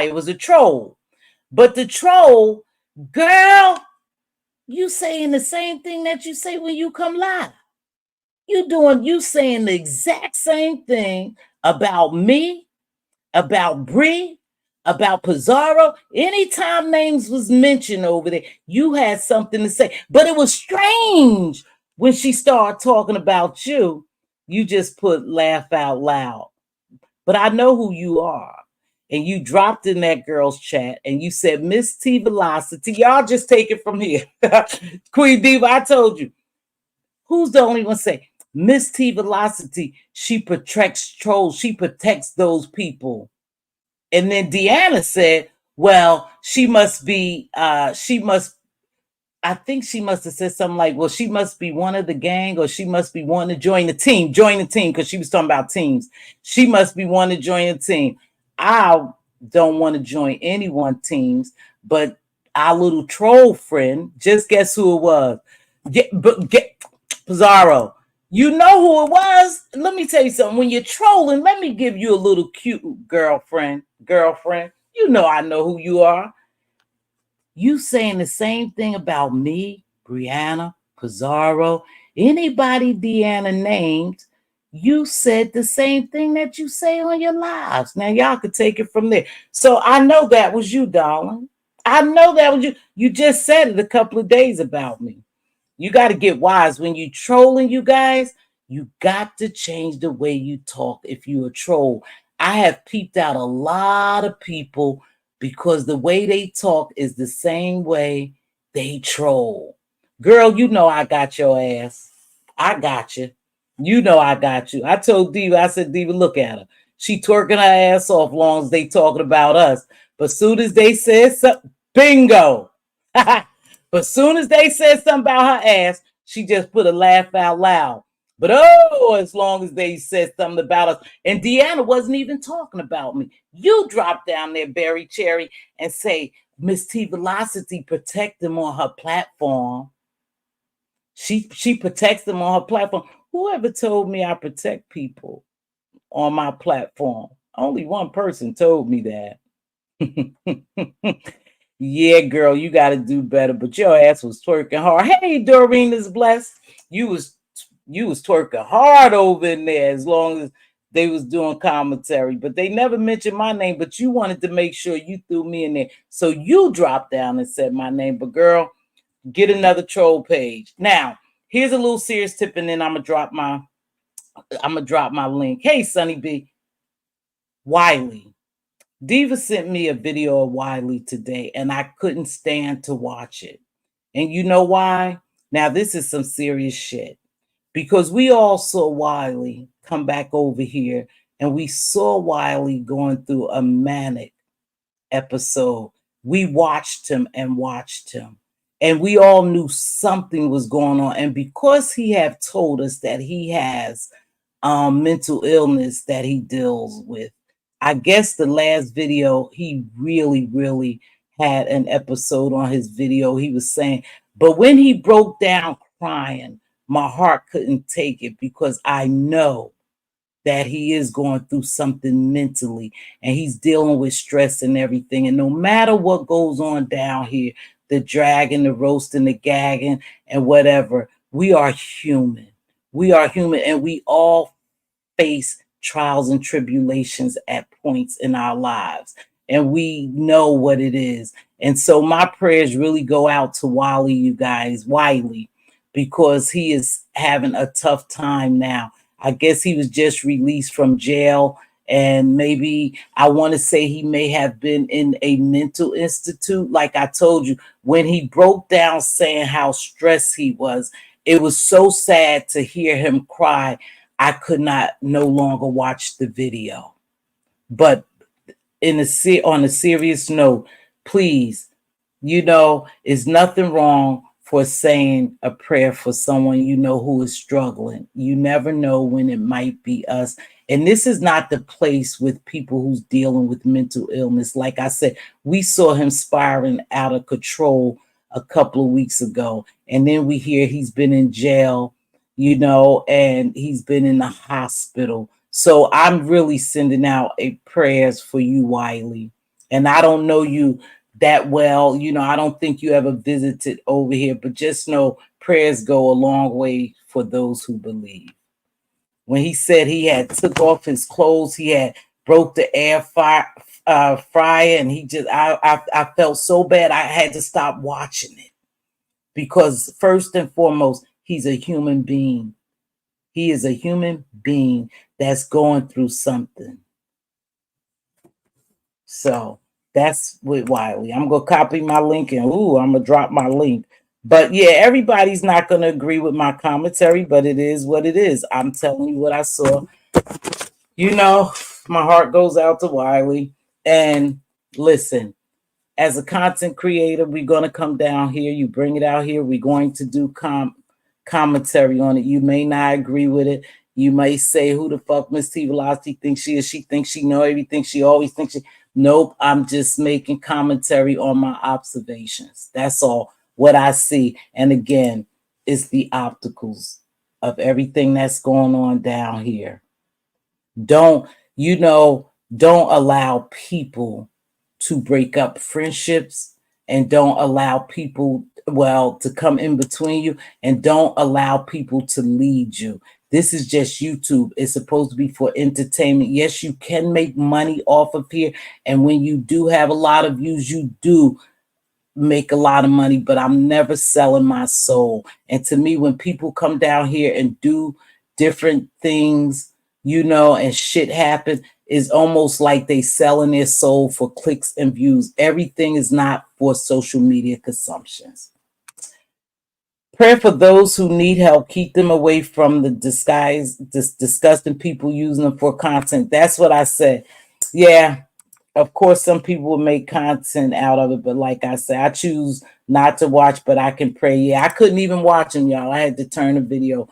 It was a troll. But the troll, girl, you saying the same thing that you say when you come live. You saying the exact same thing about me, about Bree, about Pizarro. Anytime names was mentioned over there, you had something to say. But it was strange when she started talking about you. You just put laugh out loud. But I know who you are. And you dropped in that girl's chat and you said, Mz.Teavalocity. Y'all just take it from here. Queen Diva, I told you. Who's the only one say? Mz.Teavalocity, she protects trolls. She protects those people. And then Deanna said, well, I think she must have said something like, well, she must be one of the gang, or she must be wanting to join the team, because she was talking about teams. She must be wanting to join a team. I don't want to join anyone teams, but our little troll friend, just guess who it was? Get Pizarro. You know who it was? Let me tell you something. When you're trolling, let me give you a little cute girlfriend. You know I know who you are. You saying the same thing about me, Brianna, Pizarro, anybody Deanna named, you said the same thing that you say on your lives. Now y'all could take it from there. So I know that was you, darling. I know that was you. You just said it a couple of days about me. You got to get wise when you trolling, you guys. You got to change the way you talk if you're a troll. I have peeped out a lot of people because the way they talk is the same way they troll. Girl, you know I got your ass. I got you. You know I got you. I told Diva, I said, Diva, look at her. She twerking her ass off long as they talking about us. But soon as they said something, bingo. But soon as they said something about her ass, she just put a laugh out loud. But oh, as long as they said something about us, and Deanna wasn't even talking about me. You drop down there, Berry Cherry, and say, Mz.Teavalocity protect them on her platform. She protects them on her platform. Whoever told me I protect people on my platform? Only one person told me that. Yeah, girl, you got to do better. But your ass was twerking hard. Hey, Doreen is blessed. You was twerking hard over in there as long as they was doing commentary. But they never mentioned my name. But you wanted to make sure you threw me in there, so you dropped down and said my name. But girl, get another troll page. Now, here's a little serious tip, and then I'm gonna drop my link. Hey, Sunny B, Wiley. Diva sent me a video of Wiley today, and I couldn't stand to watch it. And you know why? Now, this is some serious shit. Because we all saw Wiley come back over here, and we saw Wiley going through a manic episode. We watched him and watched him. And we all knew something was going on. And because he have told us that he has mental illness that he deals with, I guess the last video, he really, really had an episode on his video. He was saying, but when he broke down crying, my heart couldn't take it because I know that he is going through something mentally and he's dealing with stress and everything. And no matter what goes on down here, the dragging, the roasting, the gagging, and whatever, we are human. We are human, and we all face trials and tribulations at points in our lives, and we know what it is. And so my prayers really go out to Wiley, you guys, Wiley, because he is having a tough time now. I guess he was just released from jail, and maybe I want to say he may have been in a mental institute. Like I told you, when he broke down saying how stressed he was, it was so sad to hear him cry. I could not no longer watch the video. But on a serious note, please, it's nothing wrong for saying a prayer for someone who is struggling. You never know when it might be us. And this is not the place with people who's dealing with mental illness. Like I said, we saw him spiraling out of control a couple of weeks ago. And then we hear he's been in jail, and he's been in the hospital. So I'm really sending out prayers for you, Wiley. And I don't know you that well. I don't think you ever visited over here, but just know prayers go a long way for those who believe. When he said he had took off his clothes, he had broke the air Fryer, and I felt so bad I had to stop watching it because first and foremost, he's a human being. He is a human being that's going through something. So that's with Wiley. I'm gonna copy my link and I'm gonna drop my link. But yeah, everybody's not gonna agree with my commentary, but it is what it is. I'm telling you what I saw. You know, my heart goes out to Wiley. And listen, as a content creator, we're gonna come down here. You bring it out here. We're going to do commentary on it. You may not agree with it. You may say, "Who the fuck Mz.Teavalocity thinks she is? She thinks she know everything. She always thinks she." Nope. I'm just making commentary on my observations. That's all. What I see, and again, it's the opticals of everything that's going on down here. Don't don't allow people to break up friendships, and don't allow people to come in between you, and don't allow people to lead you. This is just YouTube. It's supposed to be for entertainment. Yes, you can make money off of here, and when you do have a lot of views, you do make a lot of money, but I'm never selling my soul. And to me, when people come down here and do different things, and shit happen, is almost like they selling their soul for clicks and views. Everything is not for social media consumptions. Prayer for those who need help. Keep them away from the disgusting people using them for content. That's what I said. Yeah, of course, some people will make content out of it, but like I said, I choose not to watch, but I can pray. Yeah, I couldn't even watch them, y'all. I had to turn the video.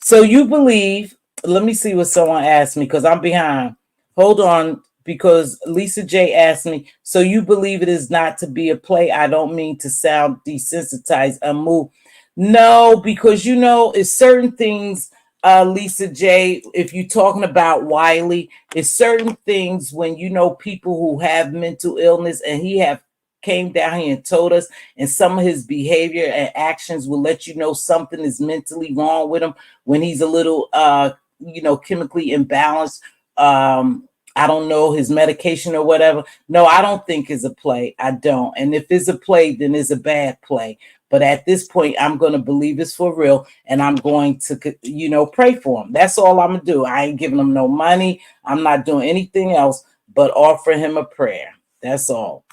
So you believe, let me see what someone asked me because I'm behind. Hold on, because Lisa J asked me, so you believe it is not to be a play? I don't mean to sound desensitized, unmoved. No, because it's certain things, Lisa J, if you're talking about Wiley, it's certain things when people who have mental illness, and he have came down here and told us, and some of his behavior and actions will let you know something is mentally wrong with him when he's a little chemically imbalanced. I don't know, his medication or whatever. No, I don't think it's a play. I don't. And if it's a play, then it's a bad play. But at this point, I'm going to believe it's for real, and I'm going to, pray for him. That's all I'm going to do. I ain't giving him no money. I'm not doing anything else but offer him a prayer. That's all.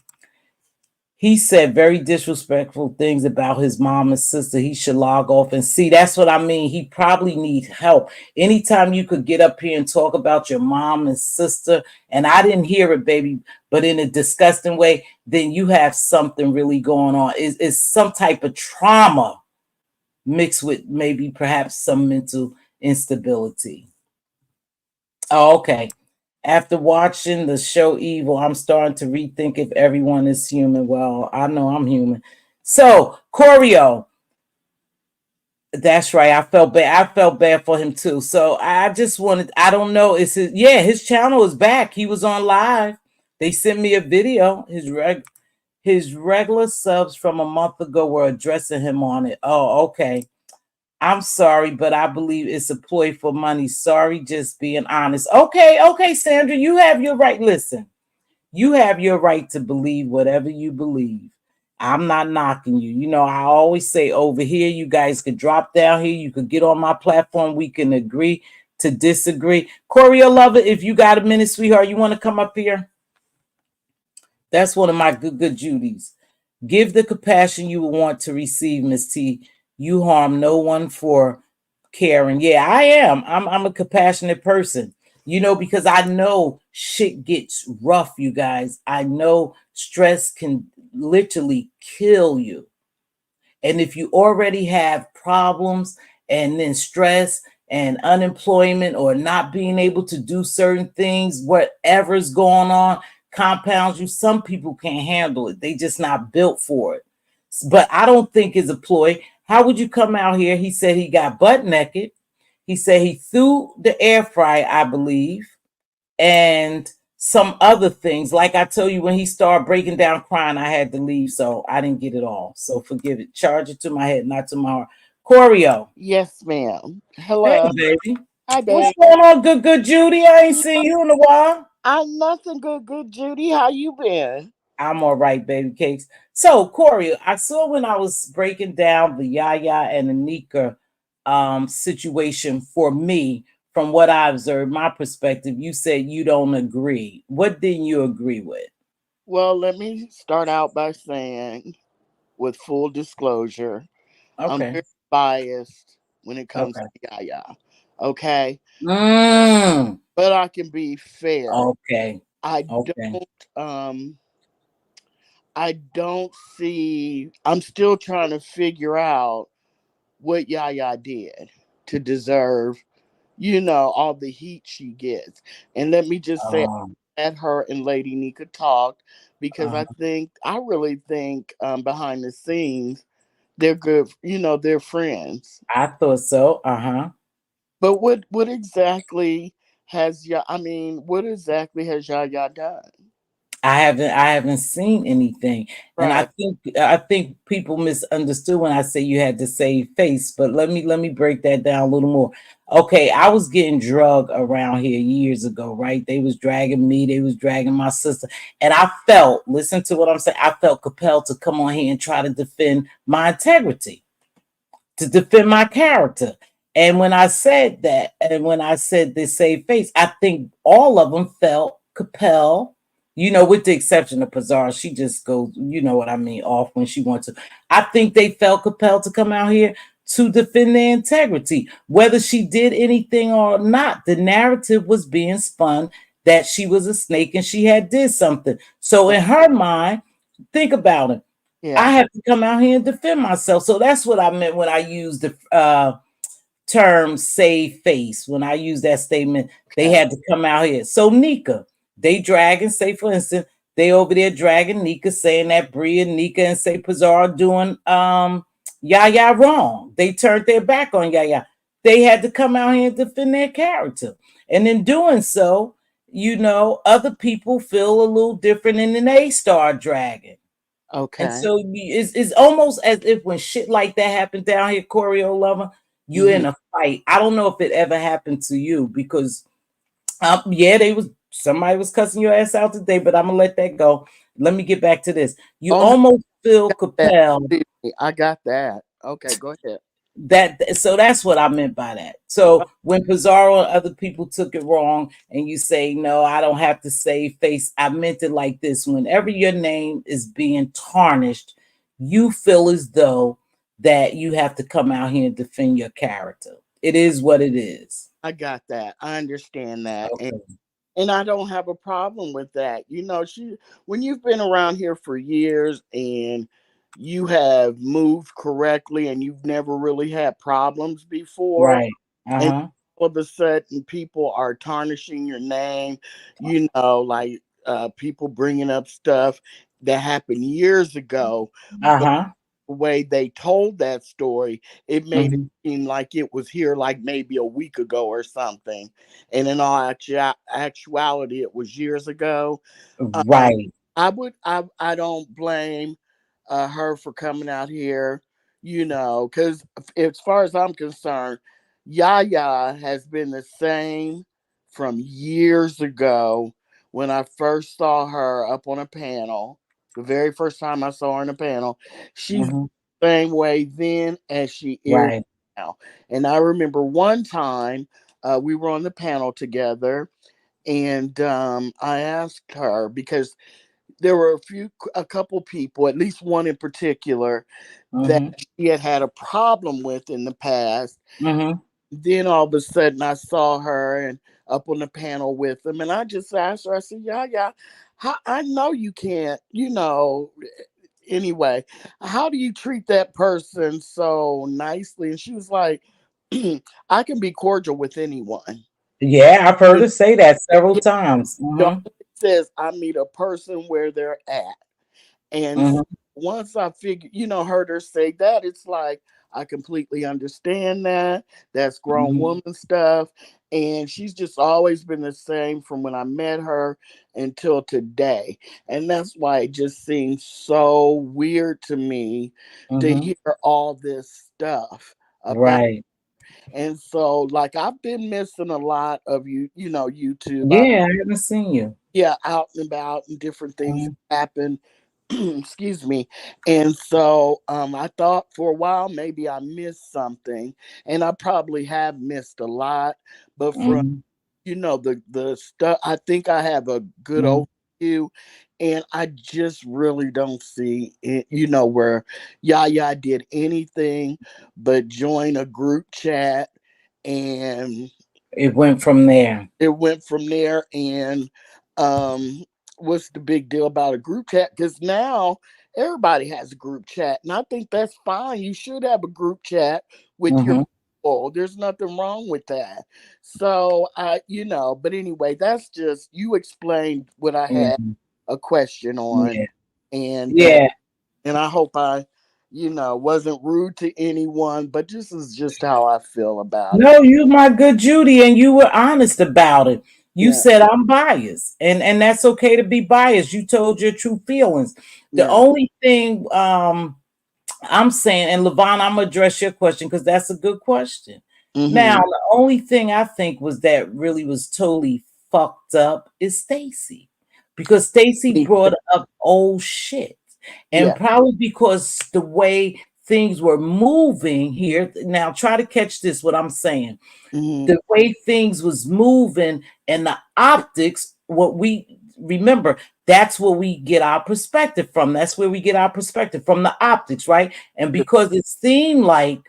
He said very disrespectful things about his mom and sister. He should log off and see. That's what I mean. He probably needs help. Anytime you could get up here and talk about your mom and sister, and I didn't hear it, baby, but in a disgusting way, then you have something really going on. It's some type of trauma mixed with maybe perhaps some mental instability. Oh, okay. After watching the show Evil, I'm starting to rethink if everyone is human. Well, I know I'm human. So, Choreo, that's right. I felt bad. I felt bad for him too. So I just wanted, I don't know. His channel is back. He was on live. They sent me a video. His regular subs from a month ago were addressing him on it. Oh, okay. I'm sorry, but I believe it's a ploy for money. Sorry, just being honest. Okay, Sandra, you have your right. Listen, you have your right to believe whatever you believe. I'm not knocking you. I always say over here, you guys could drop down here. You could get on my platform. We can agree to disagree. Choreo Lover, if you got a minute, sweetheart, you want to come up here? That's one of my good Judies. Give the compassion you want to receive, Miss T. You harm no one for caring. Yeah, I am. I'm a compassionate person, because I know shit gets rough, you guys. I know stress can literally kill you. And if you already have problems and then stress and unemployment or not being able to do certain things, whatever's going on, compounds you. Some people can't handle it. They just not built for it. But I don't think it's a ploy. How would you come out here? He said he got butt naked. He said he threw the air fryer, I believe, and some other things. Like I tell you, when he started breaking down crying, I had to leave, so I didn't get it all. So forgive it. Charge it to my head, not to my heart. Choreo. Yes, ma'am. Hey, Hello. baby. Hi, What's babe. going on, good Judy? I ain't seen you in a while. I'm nothing good, Judy. How you been? I'm all right, baby cakes. So, Corey, I saw when I was breaking down the Yaya and Anika situation for me, from what I observed, my perspective, you said you don't agree. What didn't you agree with? Well, let me start out by saying, with full disclosure, I'm Okay. very biased when it comes Okay. to Yaya. Okay, Mm, but I can be fair. okay. I Okay. um, I don't see. I'm still trying to figure out what Yaya did to deserve, all the heat she gets. And let me just say, Um, at her and Lady Nika talked because uh, I really think behind the scenes they're good. They're friends. I thought so. Uh-huh. But what exactly what exactly has Yaya done? I haven't seen anything. And I Right. think I think people misunderstood when I say you had to save face, but let me break that down a little more. Okay, I was getting drugged around here years ago, right? They was dragging me, they was dragging my sister, and I felt, listen to what I'm saying, I felt compelled to come on here and try to defend my integrity, to defend my character. And when I said that, and when I said they save face, I think all of them felt compelled, with the exception of Pazar. She just goes, you know what I mean, off when she wants to. I think they felt compelled to come out here to defend their integrity. Whether she did anything or not, the narrative was being spun that she was a snake and she had did something. So in her mind, think about it. I Yeah. have to come out here and defend myself. So that's what I meant when I used the term save face. When I used that statement, they Okay. had to come out here. So Nika, they dragging, say for instance, they over there dragging Nika, saying that Bria, Nika, and say Pazar doing Yaya wrong. They turned their back on Yaya. They had to come out here and defend their character. And in doing so, other people feel a little different and then they start dragging. And Okay. so it's almost as if when shit like that happened down here, Choreo Lover, you're Hmm. in a fight. I don't know if it ever happened to you because, yeah, somebody was cussing your ass out today, but I'm gonna let that go. Let me get back to this. You Oh no, almost feel got that. compelled I got that. Okay, go ahead. so that's what I meant by that. So when Pizarro and other people took it wrong and you say, no, I don't have to save face, I meant it like this. Whenever your name is being tarnished, you feel as though that you have to come out here and defend your character. It is what it is. I got that. I understand that. Okay. And I don't have a problem with that. When you've been around here for years and you have moved correctly and you've never really had problems before, Right. and Uh-huh. all of a sudden people are tarnishing your name, like people bringing up stuff that happened years ago, but Uh-huh. the way they told that story, it made it Hmm. seem like it was here like maybe a week ago or something. And in all actuality, it was years ago. Um, Right. I don't blame her for coming out here, because as far as I'm concerned, Yaya has been the same from years ago when I first saw her up on a panel. The very first time I saw her on a panel, she's Hmm. the same way then as she is Right. now. And I remember one time we were on the panel together, and I asked her because there were a couple people, at least one in particular, that Hmm. she had had a problem with in the past. Hmm. Then all of a sudden, I saw her and up on the panel with them, and I just asked her. I said, "Yeah, yeah, I know you can't, Anyway, how do you treat that person so nicely?" And she was like, "I can be cordial with anyone." Yeah, I've heard It, her say that several it times. Hmm. says I meet a person where they're at. And Hmm. once I figured, heard her say that, it's like I completely understand that. That's grown Hmm. woman stuff. And she's just always been the same from when I met her until today. And that's why it just seems so weird to me to Hmm. hear all this stuff about. Right. And so, like, I've been missing a lot of YouTube. Yeah, I haven't seen you. Yeah, out and about and different things Mhm. happen. Excuse me. And so I thought for a while maybe I missed something, and I probably have missed a lot. But from Mhm. the stuff, I think I have a good Mhm. overview, and I just really don't see it, where Yaya did anything but join a group chat, and It went from there. it went from there. And um what's the big deal about a group chat? Because now everybody has a group chat, and I think that's fine. You should have a group chat with your Mhm. people. There's nothing wrong with that. So but anyway, that's just, you explained what I had Mhm. a question on. Yeah. and uh, Yeah. and I hope I wasn't rude to anyone, but this is just how I feel about it. No, you my good Judy, and you were honest about it. You Yeah. said I'm biased, and that's okay to be biased. You told your true feelings. The Yeah. only thing I'm saying, and Levon, I'm gonna address your question because that's a good question. Now, Hmm. the only thing I think was that really was totally fucked up is Stacy, because Stacy Me too. brought up old shit, and Yeah. probably because the way things were moving here. Now, try to catch this. What I'm saying, Hmm. the way things was moving and the optics, what we remember, that's where we get our perspective from. That's where we get our perspective from, the optics, right? And because it seemed like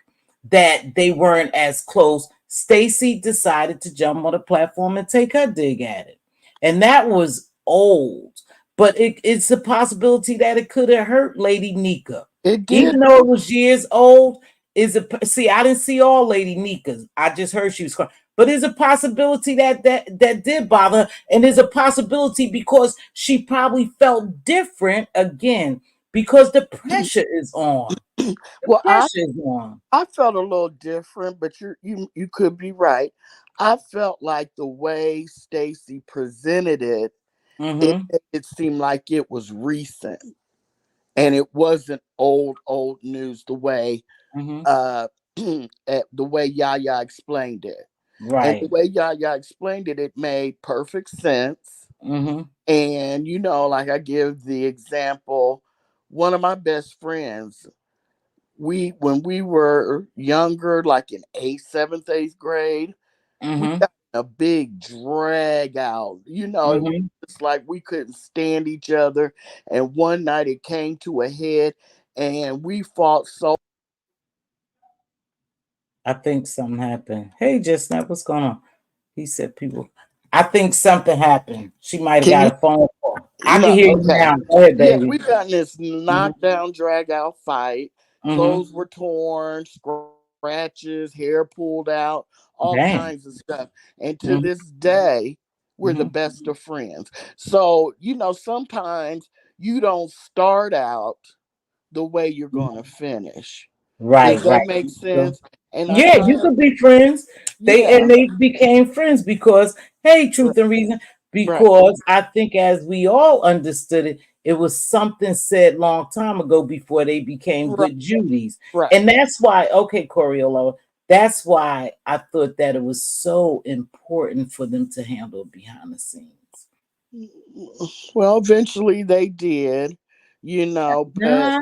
that they weren't as close, Stacy decided to jump on the platform and take her dig at it, and that was old. But it's a possibility that it could have hurt Lady Nika, It did. even though it was years old. Is it? See, I didn't see all Lady Nika's. I just heard she was crying. But is a possibility that did bother her, and is a possibility because she probably felt different again because the pressure is on. The Well, I pressure is on. I felt a little different, but you could be right. I felt like the way Stacy presented it, it Mm-hmm. made it seemed like it was recent, and it wasn't old news the way Mm-hmm. uh the way Yaya explained it. And the Right. way Yaya explained it, it made perfect sense. Mm-hmm. And like I give the example, one of my best friends, we when we were younger, like in eighth, seventh, eighth grade, we Mm-hmm. got in a big drag out. It was Mm-hmm. just like we couldn't stand each other. And one night it came to a head, and we fought so. I think something happened. Hey, just now, what's going on? He said people. I think something happened. She might have Can you? got a phone call. I can hear you Okay. now. Go ahead, Yeah, baby. we got in this Mm-hmm. knockdown, drag out fight. Mm-hmm. Clothes were torn, scratches, hair pulled out, all Damn. kinds of stuff. And to Mm-hmm. this day, we're the Mm-hmm. best of friends. So, sometimes you don't start out the way you're going to finish. Does Right, that right. make So, sense? And I yeah, you kind of, could be friends. yeah, They became friends because, hey, right, truth and reason, right, because I think as we all understood it, it was something said long time ago before they became right, good Judies. right. And that's why, okay, Coriolo, that's why I thought that it was so important for them to handle behind the scenes. Well, eventually they did, but Nah,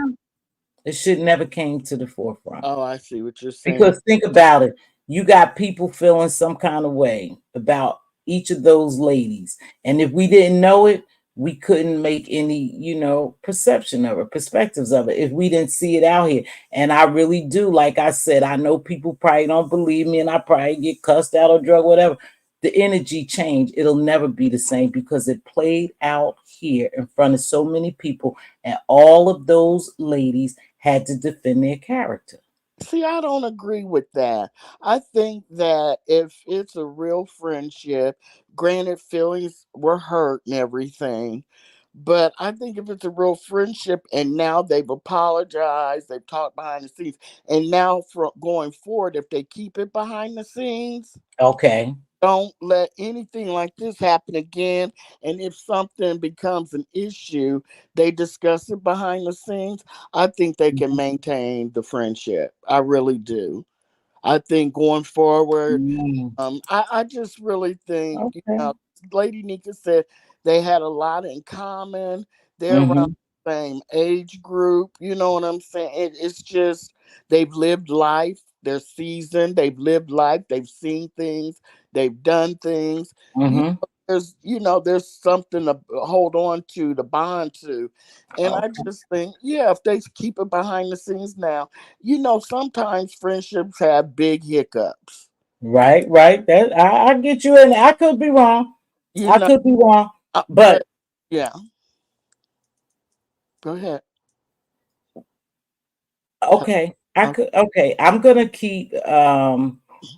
it should never came to the forefront. oh, I see what you're saying. Because think about it, you got people feeling some kind of way about each of those ladies. And if we didn't know it, we couldn't make any, perception of it, perspectives of it, if we didn't see it out here. And I really do. Like I said, I know people probably don't believe me and I probably get cussed out or drug, whatever. The energy change, it'll never be the same because it played out here in front of so many people, and all of those ladies had to defend their character. See, I don't agree with that. I think that if it's a real friendship, granted, feelings were hurt and everything, but I think if it's a real friendship and now they've apologized, they've talked behind the scenes, and now from going forward, if they keep it behind the scenes, Okay. don't let anything like this happen again. And if something becomes an issue, they discuss it behind the scenes. I think they can maintain the friendship. I really do. I think going forward, Mm, I just really think, okay. Lady Nika said they had a lot in common. They're around Mm-hmm. the same age group. You know what I'm saying? It's just they've lived life. They're seasoned. They've lived life. They've seen things. They've done things. You Mm-hmm. there's something to hold on to bond to, and I Okay. just think, yeah, if they keep it behind the scenes now, sometimes friendships have big hiccups. Right, right. That I get you, and I could be wrong. You I know, could be wrong, but but yeah, go ahead. okay. I Okay, could okay. I'm gonna keep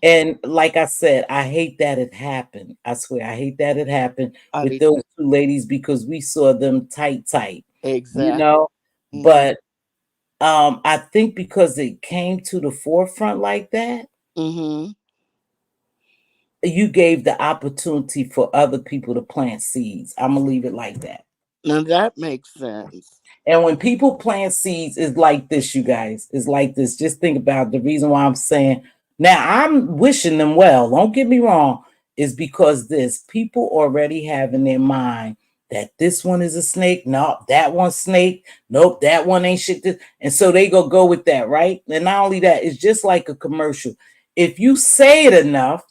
and like I said, I hate that it happened. I swear I hate that it happened I with do those too. two ladies because we saw them tight, you Exactly. know. Mhm. But I think because it came to the forefront like that, Mhm. you gave the opportunity for other people to plant seeds. I'm gonna leave it like that. Now that makes sense. And when people plant seeds, it's like this, you guys. It's like this. Just think about the reason why I'm saying now I'm wishing them well. Don't get me wrong, is because this people already have in their mind that this one is a snake. No, that one's snake. Nope, that one ain't shit. And so they go with that, right? And not only that, it's just like a commercial. If you say it enough,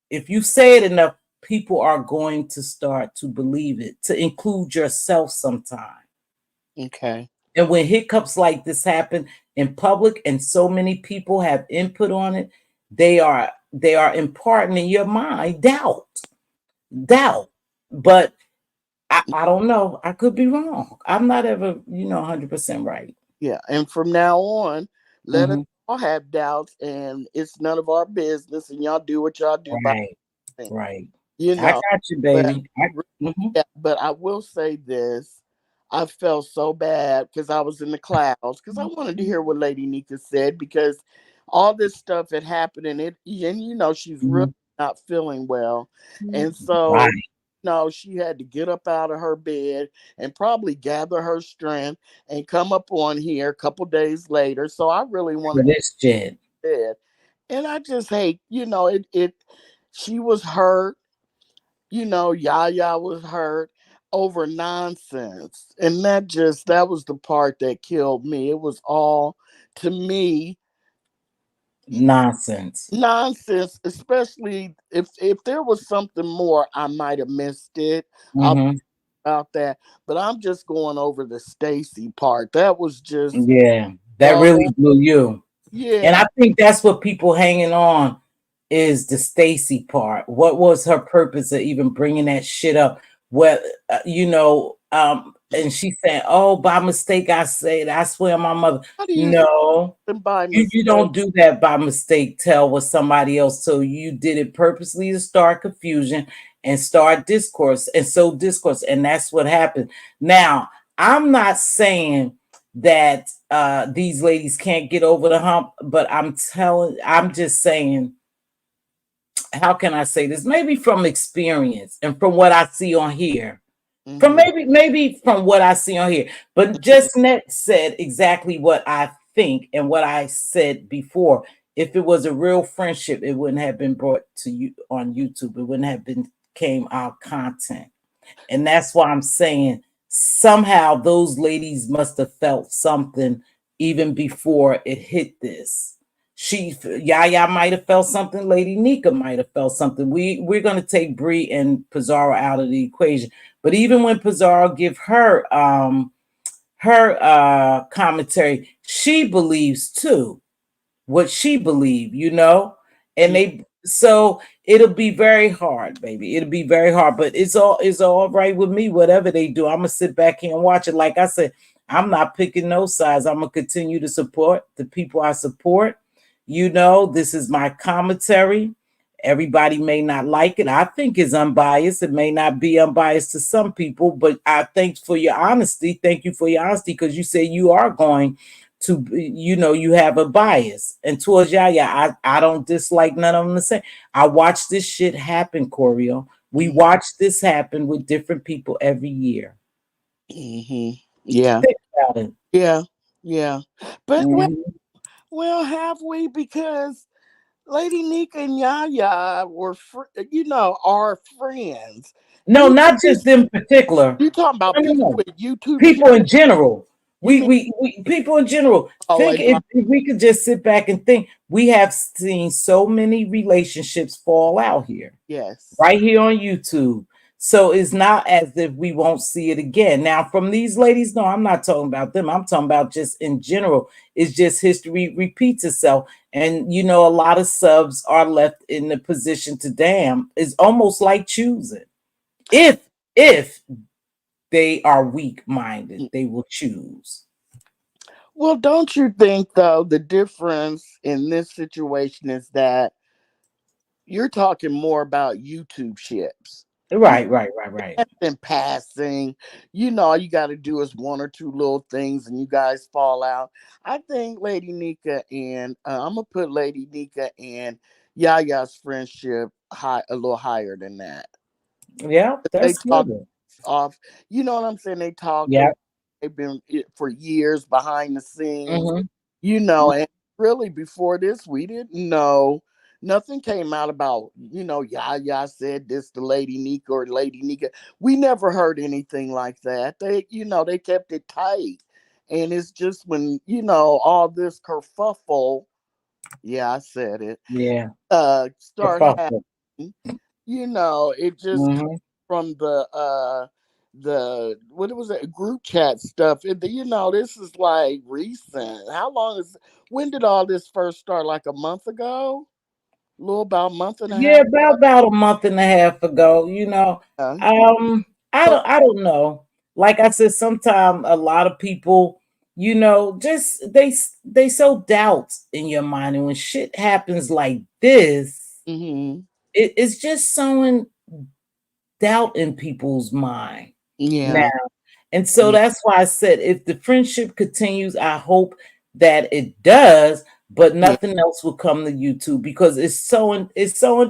if you say it enough, people are going to start to believe it, to include yourself sometime. Okay. And when hiccups like this happen in public and so many people have input on it, they are imparting in your mind doubt. But I don't know. I could be wrong. I'm not ever, 100% right. Yeah, and from now on, let us Hmm. all have doubts, and it's none of our business, and y'all do what y'all do by Right, thing, right. you I know. got you, But baby. Mhm. yeah, but I will say this. I felt so bad because I was in the clouds because I wanted to hear what Lady Nika said because all this stuff had happened and she's really Mhm. not feeling well. And so, Right. no, she had to get up out of her bed and probably gather her strength and come up on here a couple days later. So I really For wanted this shit. to bed. And I just hate, she was hurt, Yaya was hurt over nonsense. And that was the part that killed me. It was all, to me, Nonsense. nonsense, especially if there was something more, I might have missed it. I'll Hmm. about that. But I'm just going over the Stacy part. That was just, Yeah. That oh, really blew you. And yeah. I think that's what people hanging on is the Stacy part. What was her purpose of even bringing that shit up? Well, and she said, "Oh, by mistake, I said, I swear on my mother." How do you say No, something by you mistake? don't do that by mistake. Tell what somebody else. So you did it purposely to start confusion and start discourse and so discourse, and that's what happened. Now, I'm not saying that these ladies can't get over the hump, but I'm just saying, how can I say this? Maybe from experience and from what I see on here. From Hmm. maybe from what I see on here. But just net said exactly what I think and what I said before. If it was a real friendship, it wouldn't have been brought to you on YouTube. It wouldn't have been came out content. And that's why I'm saying somehow those ladies must have felt something even before it hit this. Yaya might have felt something. Lady Nika might have felt something. We're gonna take Bree and Pizarro out of the equation. But even when Pizarro give her commentary, she believes too what she believe, and they so it'll be very hard, baby. It'll be very hard, but it's all right with me. Whatever they do, I'm gonna sit back here and watch it. Like I said, I'm not picking no sides. I'm gonna continue to support the people I support. This is my commentary. Everybody may not like it. I think it's unbiased. It may not be unbiased to some people, but I thank for your honesty. Thank you for your honesty because you say you are going to you have a bias and towards Yaya. I don't dislike none of them the same. I watch this shit happen, Corio. We Hmm. watch this happen with different people every year. Hmm. Yeah. Think about it. Yeah. Yeah. But Mhm. well, have we? Because Lady Nika and Yaya were, are friends. No, You not just them particular. you talking about No, no, people no. with YouTube People channel? in general. You mean We people in general. Think like my if we could just sit back and think, we have seen so many relationships fall out here, yes. right here on YouTube. So it's not as if we won't see it again. Now, from these ladies, no, I'm not talking about them. I'm talking about just in general. It's just history repeats itself. And a lot of subs are left in the position to damn. It's almost like choosing. If they are weak minded, they will choose. Well, don't you think though the difference in this situation is that you're talking more about YouTube ships. Right, right, right, right. That's in passing. All you got to do is one or two little things and you guys fall out. I think Lady Nika and I'm going to put Lady Nika and Yaya's friendship a little higher than that. Yeah, They that's talk good. off, you know what I'm saying? They talk, Yeah. they've been for years behind the scenes, Hmm. and really before this, we didn't know. Nothing came out about, Yaya said this to Lady Nika or Lady Nika. We never heard anything like that. They kept it tight. And it's just when, all this kerfuffle, yeah, I said it, Yeah. start Kerfuffle. happening, it just Hmm. from the what was it, group chat stuff. This is like recent. How long is when did all this first start? Like a month ago? A little about a month and a Yeah, half about a month and a half ago. ago. So I don't know. Like I said, sometimes a lot of people, just they sow doubts in your mind, and when shit happens like this, hmm it's just sowing doubt in people's mind now. yeah, And so yeah, that's why I said, if the friendship continues, I hope that it does, but yeah, nothing else will come to YouTube because it's sowing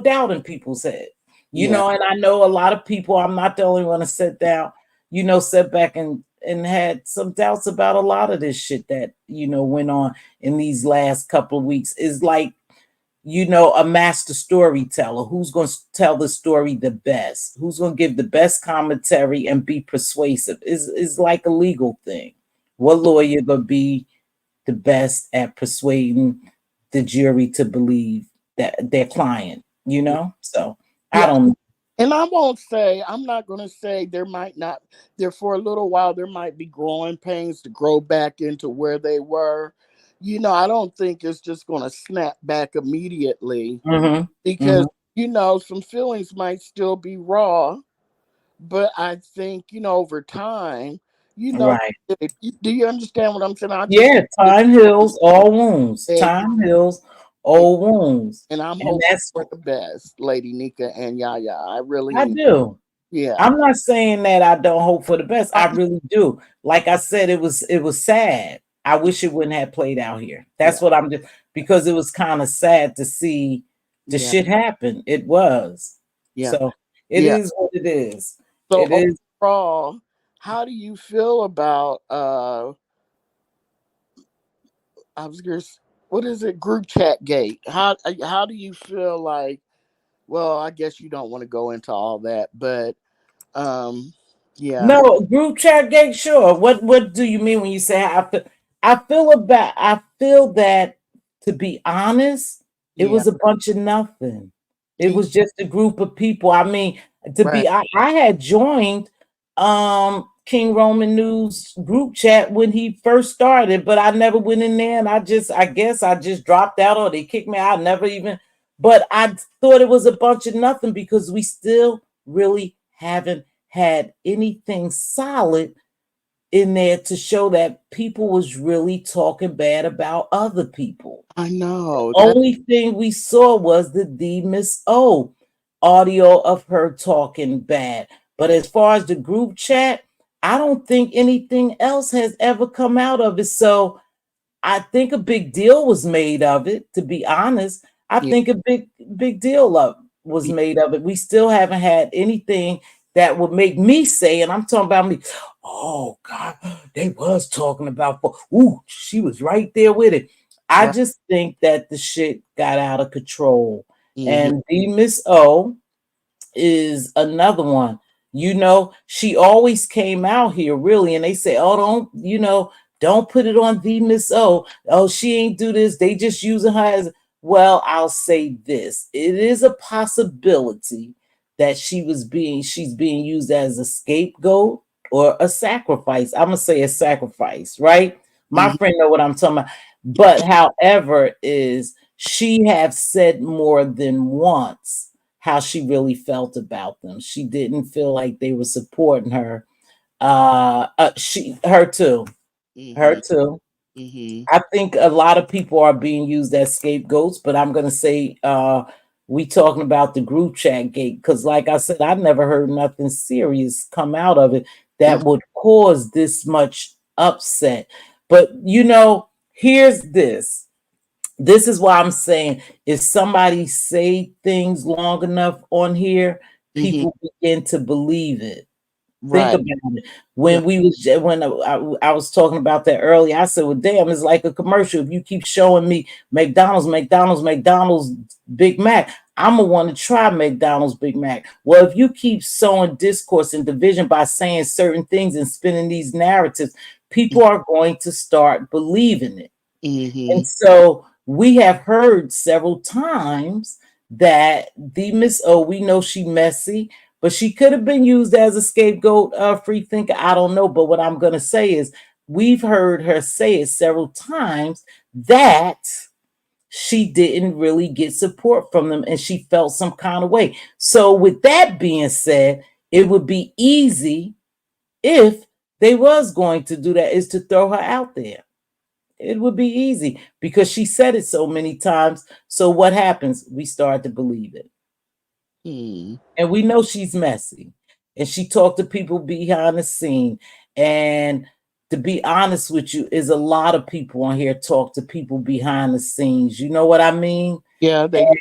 doubt in people's head. yeah, And I know a lot of people, I'm not the only one to sit down, sit back and had some doubts about a lot of this shit that, went on in these last couple of weeks. Is like, a master storyteller who's going to tell the story the best, who's going to give the best commentary and be persuasive. Is like a legal thing. What lawyer going to be the best at persuading the jury to believe that their client, So I yeah. don't. And I won't say, I'm not going to say there might not, there for a little while, there might be growing pains to grow back into where they were. I don't think it's just going to snap back immediately Hmm. because, Hmm. some feelings might still be raw. But I think, over time, you know, Right. do you understand what I'm saying? I just Yeah. think Time heals all wounds. it's Time heals all wounds, and I'm and hoping that's for the best, Lady Nika and Yaya. I I really am. do. Yeah. I'm not saying that I don't hope for the best. I, I really do. Like I said, it was sad. I wish it wouldn't have played out here. That's yeah. what I'm just, because it was kind of sad to see the Yeah. shit happen. It was. Yeah. So it Yeah. is what it is. So It is. overall, how do you feel about I was gonna what is it, group chat gate? How do you feel like, well, I guess you don't want to go into all that, but um yeah. No, group chat gate, sure. What do you mean when you say how I feel? I feel that, to be honest, it Yeah. was a bunch of nothing. It Yeah. was just a group of people. I mean, to Right. be I had joined King Roman News group chat when he first started, but I never went in there, and I guess I just dropped out, or they kicked me out. I never even, but I thought it was a bunch of nothing because we still really haven't had anything solid in there to show that people was really talking bad about other people. I know that. Only thing we saw was the Miss O audio of her talking bad. But as far as the group chat, I don't think anything else has ever come out of it. So I think a big deal was made of it, to be honest. I Yeah. think a big deal of was made of it. We still haven't had anything that would make me say, and I'm talking about me, oh God, they was talking about, ooh, she was right there with it. I Right. just think that the shit got out of control. Mm-hmm. And the Miss O is another one. She always came out here really, and they say, "Oh, don't put it on the Miss O. Oh, she ain't do this. They just using her as." Well, I'll say this: it is a possibility that she's being used as a scapegoat or a sacrifice. I'm gonna say a sacrifice, right? My Mm-hmm. friend know what I'm talking about. But however, is she have said more than once how she really felt about them. She didn't feel like they were supporting her. Her too. Her Mm-hmm. too. Mm-hmm. I think a lot of people are being used as scapegoats, but I'm gonna say we talking about the group chat gate because, like I said, I never heard nothing serious come out of it that would cause this much upset. But here's this. This is why I'm saying if somebody say things long enough on here, Mm-hmm. people begin to believe it. Think Right. about it. Right. When I was talking about that earlier, I said, "Well, damn, it's like a commercial. If you keep showing me McDonald's, Big Mac, I'm gonna want to try McDonald's Big Mac." Well, if you keep sowing discourse and division by saying certain things and spinning these narratives, people are going to start believing it. Mm-hmm. And so we have heard several times that the Miss O, we know she messy, but she could have been used as a scapegoat, free thinker. I don't know. But what I'm going to say is we've heard her say it several times that she didn't really get support from them and she felt some kind of way. So with that being said, it would be easy if they was going to do that is to throw her out there. It would be easy because she said it so many times. So what happens? We start to believe it. Mm-hmm. And we know she's messy. And she talked to people behind the scene. And to be honest with you, is a lot of people on here talk to people behind the scenes. You know what I mean? Yeah, they And,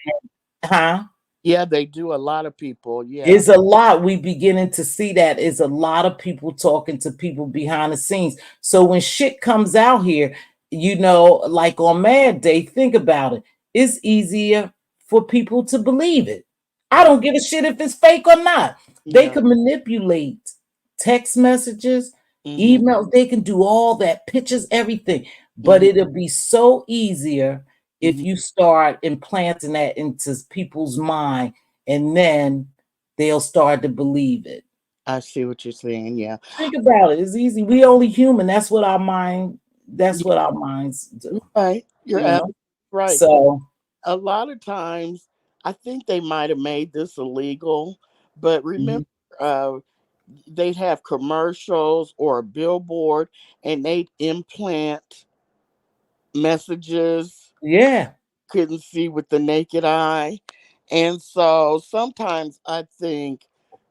huh? yeah, they do. A lot of people. Yeah. It's a lot. We beginning to see that is a lot of people talking to people behind the scenes. So when shit comes out here, like on Mad Day, think about it. It's easier for people to believe it. I Right. don't give a shit if it's fake or not. They Yeah. can manipulate text messages, Mm-hmm. emails. They can do all that, pictures, everything. But Mm-hmm. it'll be so easier if Mm-hmm. you start implanting that into people's mind, and then they'll start to believe it. I see what you're saying. Yeah. Think about it. It's easy. We only human. That's Yeah. what our minds You're do, right. You're you know? absolutely right. So A lot of times, I think they might have made this illegal, but remember, mhm. uh, they'd have commercials or a billboard, and they'd implant messages Yeah. couldn't see with the naked eye. And so sometimes I think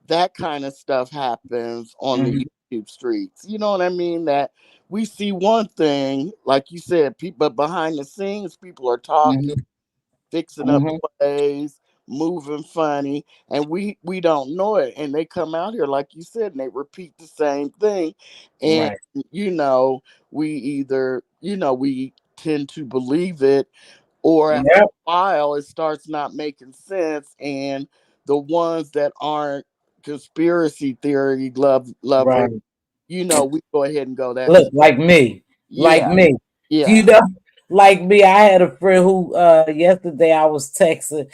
that kind of stuff happens on the Mhm. YouTube streets. You know what I mean? That we see one thing, like you said, people, but behind the scenes, people are talking, Mhm. fixing up Mhm. plays, moving funny, and we don't know it. And they come out here, like you said, and they repeat the same thing. And Right. you know, we either we tend to believe it, or after Yep. a while it starts not making sense, and the ones that aren't conspiracy theory lovers, Right. we go ahead and go, that's Look, like me. Like yeah, me. You yeah. know, like me. I had a friend who yesterday I was texting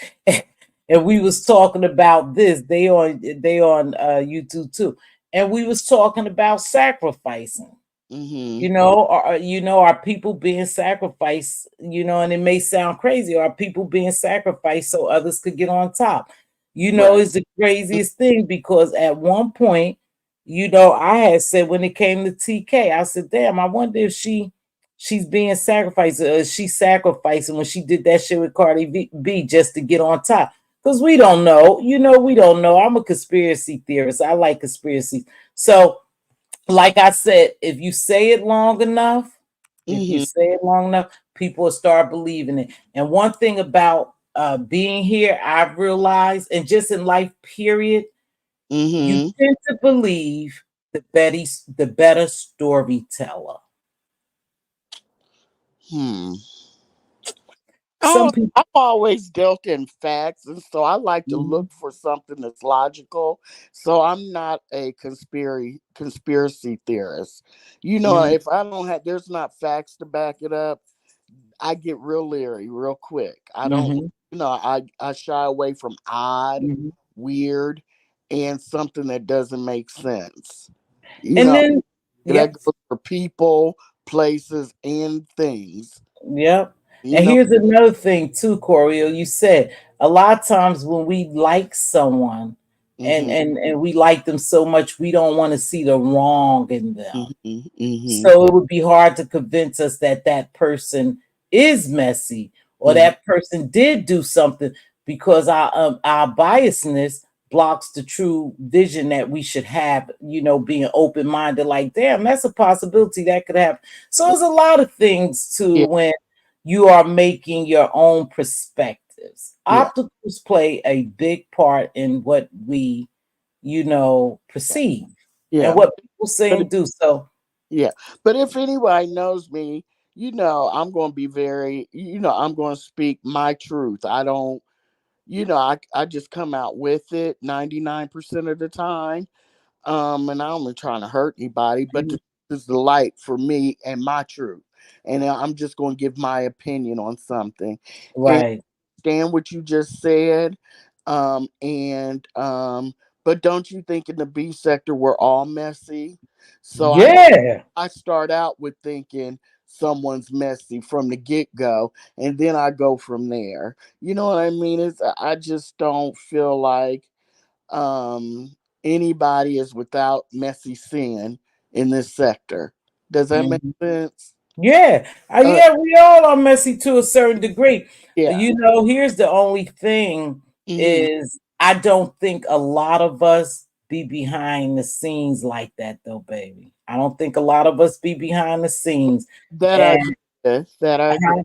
and we was talking about this. They on YouTube too. And we was talking about sacrificing. Mm-hmm. Are people being sacrificed? And it may sound crazy. Are people being sacrificed so others could get on top? Right. It's the craziest thing because at one point, I had said when it came to TK, I said, "Damn, I wonder if she's being sacrificed. She's sacrificing when she did that shit with Cardi B just to get on top." Because we don't know. We don't know. I'm a conspiracy theorist. I like conspiracies. So like I said, if you say it long enough, Mm-hmm. people will start believing it. And one thing about being here, I've realized, and just in life, period, you Mm-hmm. tend to believe the better storyteller. Hmm. Some Oh, people. I'm always dealt in facts, and so I like to Mhm, look for something that's logical. So I'm not a conspiracy theorist. mhm, If I don't have, there's not facts to back it up. I get real leery real quick. I don't, mhm, I shy away from odd, mhm. weird, and something that doesn't make sense. You And know, then, that yep, goes for people, places, and things. yep. You And know, here's another thing too, Corio. You said a lot of times when we like someone and hmm and and we like them so much, we don't want to see the wrong in them. hmm hmm So it would be hard to convince us that that person is messy or hmm that person did do something because our biasness blocks the true vision that we should have, being open minded, like, damn, that's a possibility that could happen. So there's a lot of things too yeah, when you are making your own perspectives. yeah, Opticals play a big part in what we, yeah, perceive and yeah. what people say But and do. So, yeah, but if anybody knows me, I'm going to be very, I'm going to speak my truth. I don't, I just come out with it 99% of the time. And I don't trying to hurt anybody, but mhm, this is the light for me and my truth. And I'm just going to give my opinion on something. And right. understand what you just said. And But don't you think in the B sector we're all messy? So Yeah. I start out with thinking someone's messy from the get go, and then I go from there. You know what I mean? I just don't feel like anybody is without messy sin in this sector. Does that make Mhm. sense? Yeah. Uh, Yeah, we all are messy to a certain degree. yeah. Here's the only thing hmm is I don't think a lot of us be behind the scenes like that though, baby. I don't think a lot of us be behind the scenes. That I agree And with. That I agree.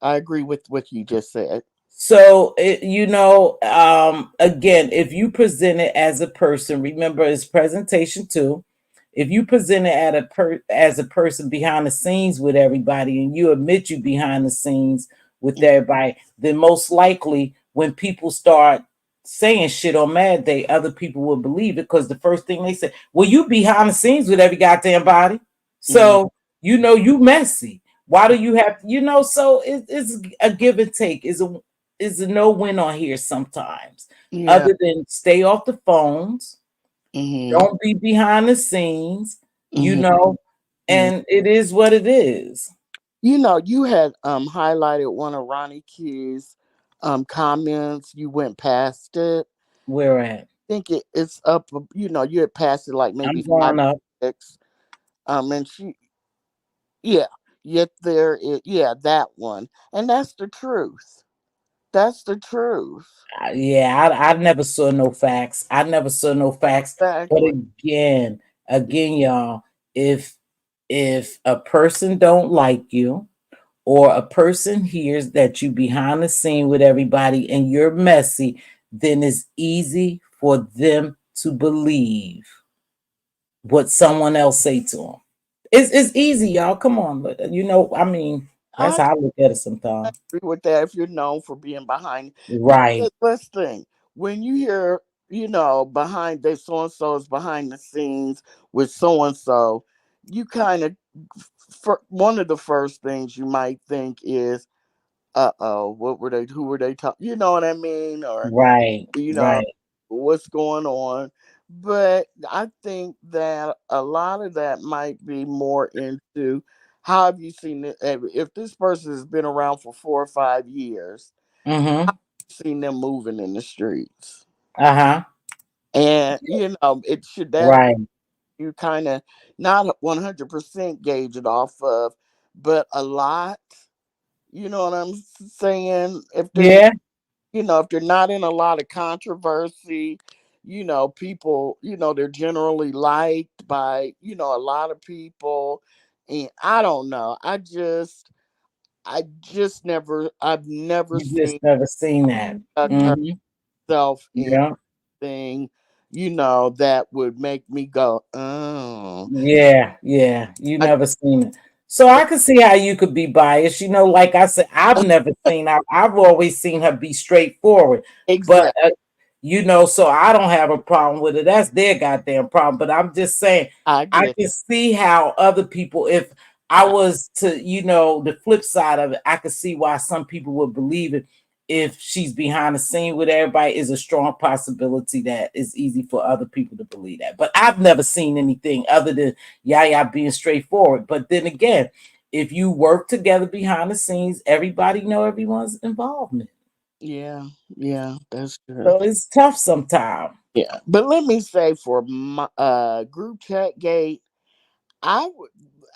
I agree with what you just said. so, again, if you present it as a person, remember it's presentation too. If you present it as a person behind the scenes with everybody, and you admit you behind the scenes with everybody, then most likely when people start saying shit on Mad Day, other people will believe it because the first thing they say, well, you behind the scenes with every goddamn body, Mm-hmm. so you messy. Why do you have, so it's a give and take. Is a no win on here sometimes. Yeah. Other than stay off the phones, Mm-hmm. don't be behind the scenes, you Mm-hmm. know, and it is what it is. You had highlighted one of Ronnie Q's comments. You went past it. Where at? Think it's up. You had passed it like I'm maybe five, going up. six. And she, yeah, yet there is, yeah, that one, and that's the truth. That's the truth. Yeah, I never saw no facts. I never saw no facts. But Exactly. again, y'all, if a person don't like you, or a person hears that you behind the scene with everybody and you're messy, then it's easy for them to believe what someone else say to them. It's easy, y'all. Come on, but I mean, that's I how I look at it sometimes. agree with that. If you're known for being behind, Right, let's think. When you hear, behind they so and so is behind the scenes with so and so, you kind of, for one of the first things you might think is, what were they? Who were they talking? You know what I mean? Or right, you know right. what's going on. But I think that a lot of that might be more into how have you seen it? If this person has been around for 4 or 5 years, Mm-hmm. seen them moving in the streets, Uh-huh. and it should that Right. you kind of not 100% gauge it off of, but a lot. You know what I'm saying? Yeah. If they're not in a lot of controversy, people, they're generally liked by, a lot of people. And I don't know. I've never You seen just never seen that. conduct Mm-hmm. herself in Yeah. anything, that would make me go, oh. Yeah. Yeah. You I, never seen it. So I can see how you could be biased. Like I said, I've never seen her. I've always seen her be straightforward. But Exactly. so I don't have a problem with it. That's their goddamn problem. But I'm just saying, I I get can see how other people, if I I, was to, the flip side of it, I could see why some people would believe it. If she's behind the scene with everybody, is a strong possibility that it's easy for other people to believe that. But I've never seen anything other than Yaya being straightforward. But then again, if you work together behind the scenes, everybody know everyone's involvement. yeah, yeah, that's true. So it's tough sometimes. Yeah, but let me say for my group chat gate, I would,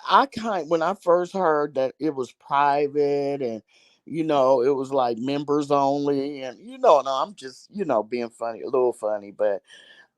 I kind when I first heard that it was private and it was like members only, and no, I'm just being funny, a little funny, but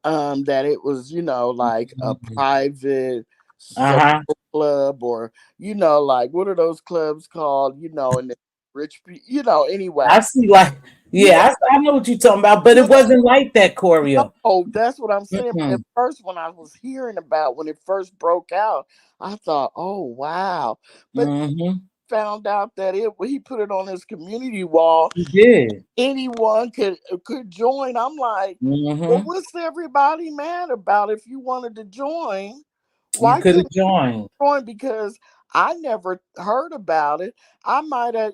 that it was like a private social Uh-huh. club, or like what are those clubs called, and the rich people, I anyway. see, like, Yeah, yeah, I know what you're talking about, but it yeah. wasn't like that, Corio. Oh, that's what I'm saying. But at Mm-mm. first, when I was hearing about when it first broke out, I thought, "Oh, wow!" But Mm-hmm. found out that he put it on his community wall. You did. Anyone could join. I'm like, well, Mm-hmm. what's everybody mad about? If you wanted to join, You why could have couldn't joined. you join? Because I never heard about it. I might have,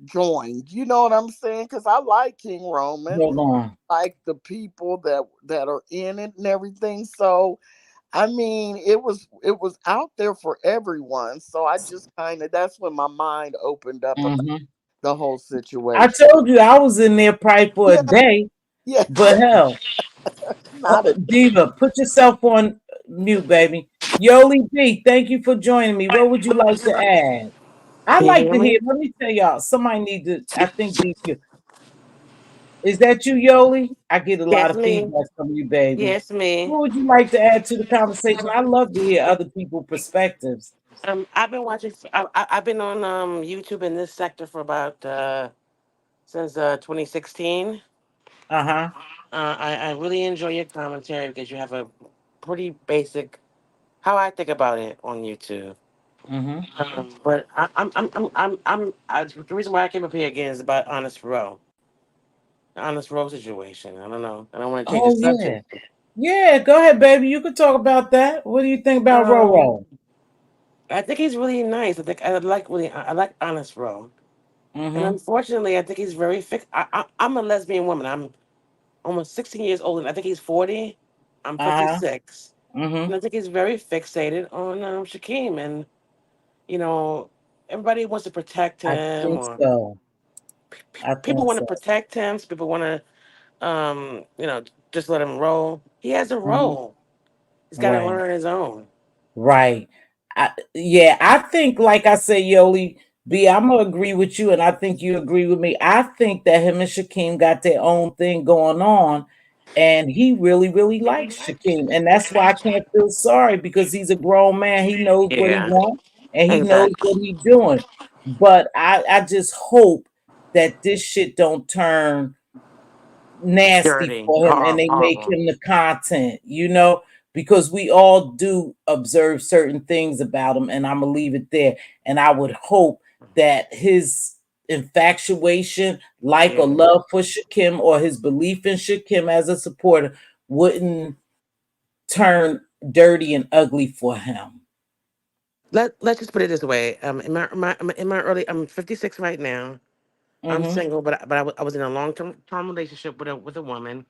joined. You know what I'm saying? Because I like King Roman, Hold on. like the people that are in it and everything. So I mean, it was out there for everyone. So I just kind of that's when my mind opened up about Mm-hmm. the whole I situation. told you I was in there probably for a Yeah, day, yeah, but hell, not a. Diva, put yourself on mute, baby. Yoli B, thank you for joining me. What would you like to add? I Can you like hear to hear. me? Let me tell y'all. Somebody need to. I think DQ. Is that you, Yoli? I get a lot Yes, of me. feedback from you, baby. Yes, me. What would you like to add to the conversation? I love to hear other people's perspectives. I've been watching. I've been on YouTube in this sector for about since 2016. Uh huh. I really enjoy your commentary because you have a pretty basic how I think about it on YouTube. Mm-hmm. But the reason why I came up here again is about the Honest Row situation. I don't know. I don't want to change the Oh yeah, subject. yeah. Go ahead, baby. You can talk about that. What do you think about Um, Roro? I think he's really nice. I like Honest Row. And Mm-hmm. unfortunately, I think he's very fixed. I'm a lesbian woman. I'm almost 16 years old, and I think he's 40. I'm Uh huh. 56. Mm-hmm. And I think he's very fixated on Shakim. And, you know, everybody wants to protect I him, think or so. I people think want to so. protect him. So people want to, just let him roll. He has a Mm-hmm. role. He's got to Right. learn his own. Right. Yeah, I think, like I say, Yoli B, I'm gonna agree with you, and I think you agree with me. I think that him and Shakim got their own thing going on, and he really, really likes Shakim, and that's why I can't feel sorry because he's a grown man. He knows what he Yeah, wants, and he knows exactly. what he's doing. But I just hope that this shit don't turn nasty Dirty, for him and they make horrible. him the content, because we all do observe certain things about him, and I'm gonna leave it there. And I would hope that his infatuation, like or Yeah. love for Shakim, or his belief in Shakim as a supporter wouldn't turn dirty and ugly for him. Let's just put it this way. In my early, I'm 56 right now. I'm Mm-hmm. single, I was in a long term relationship with a woman.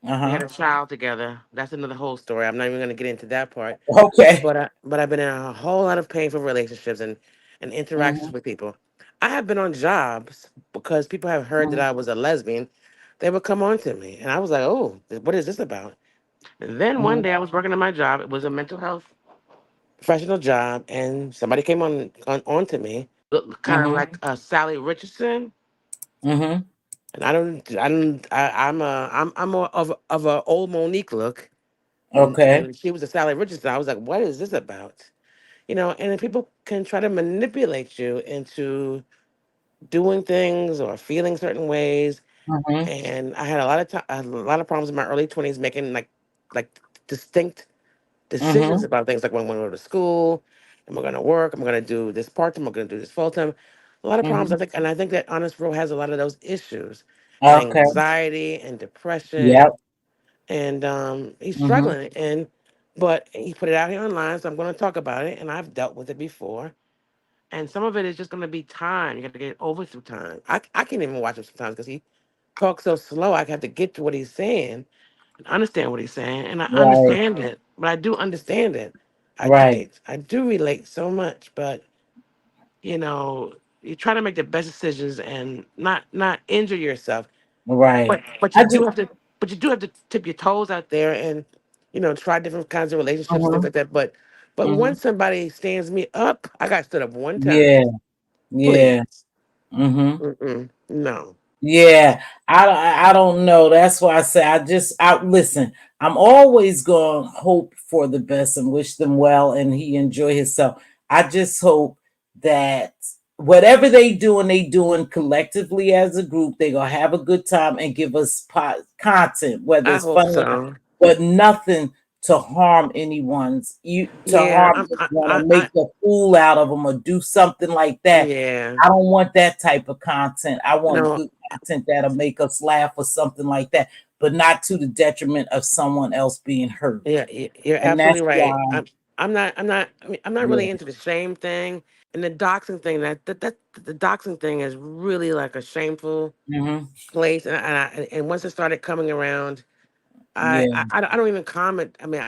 We had Uh-huh. a child together. That's another whole story. I'm not even going to get into that part. Okay. But I've been in a whole lot of painful relationships and interactions Mm-hmm. with people. I have been on jobs because people have heard that Mm-hmm. I was a lesbian. They would come on to me, and I was like, "Oh, what is this about?" And then one Mm-hmm. day I was working at my job. It was a mental health professional job, and somebody came on to me, kind of Mm-hmm. like Sally Richardson. Mm-hmm. And I don't, I'm more of a old Monique look, Okay. and she was a Sally Richardson. I was like, what is this about? And then people can try to manipulate you into doing things or feeling certain ways. Mm-hmm. And I had a lot of problems in my early 20s making like distinct decisions Mm-hmm. about things, like when we went to school, Am I going to work? Am I going to do this part time? Am I going to do this full time? A lot of problems. Mm-hmm. I think that Honest Bro has a lot of those issues, and Okay. anxiety and Yep. depression, and he's Mm-hmm. struggling. But he put it out here online, so I'm going to talk about it. And I've dealt with it before. And some of it is just going to be time. You got to get over through time. I can't even watch him sometimes because he talks so slow. I have to get to what he's saying and understand what he's saying, and I Right. understand it. But I do understand it. Right. I do relate so much, but you know, you try to make the best decisions and not injure yourself. Right. But you I do just. have to tip your toes out there and try different kinds of relationships, things Mm-hmm. like that. But Mm-hmm. once somebody stands me up, I got stood up one Yeah. time. Yeah. Please. Mm-hmm. No. Yeah, I don't know. That's why I say I listen. I'm always going to hope for the best and wish them well and he enjoy himself. I just hope that whatever they doing collectively as a group, they gonna have a good time and give us content, whether I it's hope funny or not, so. but nothing to harm anyone's you to Yeah, harm them, want to make a fool out of them or do something like that. yeah. I don't want that type of content. I want No, good content that'll make us laugh or something like that, but not to the detriment of someone else being hurt. yeah, you're And absolutely that's right. why, I'm not yeah. really into the shame thing and the doxing thing. That the doxing thing is really like a shameful Hmm. place. And once it started coming around, Yeah. I don't even comment. I mean,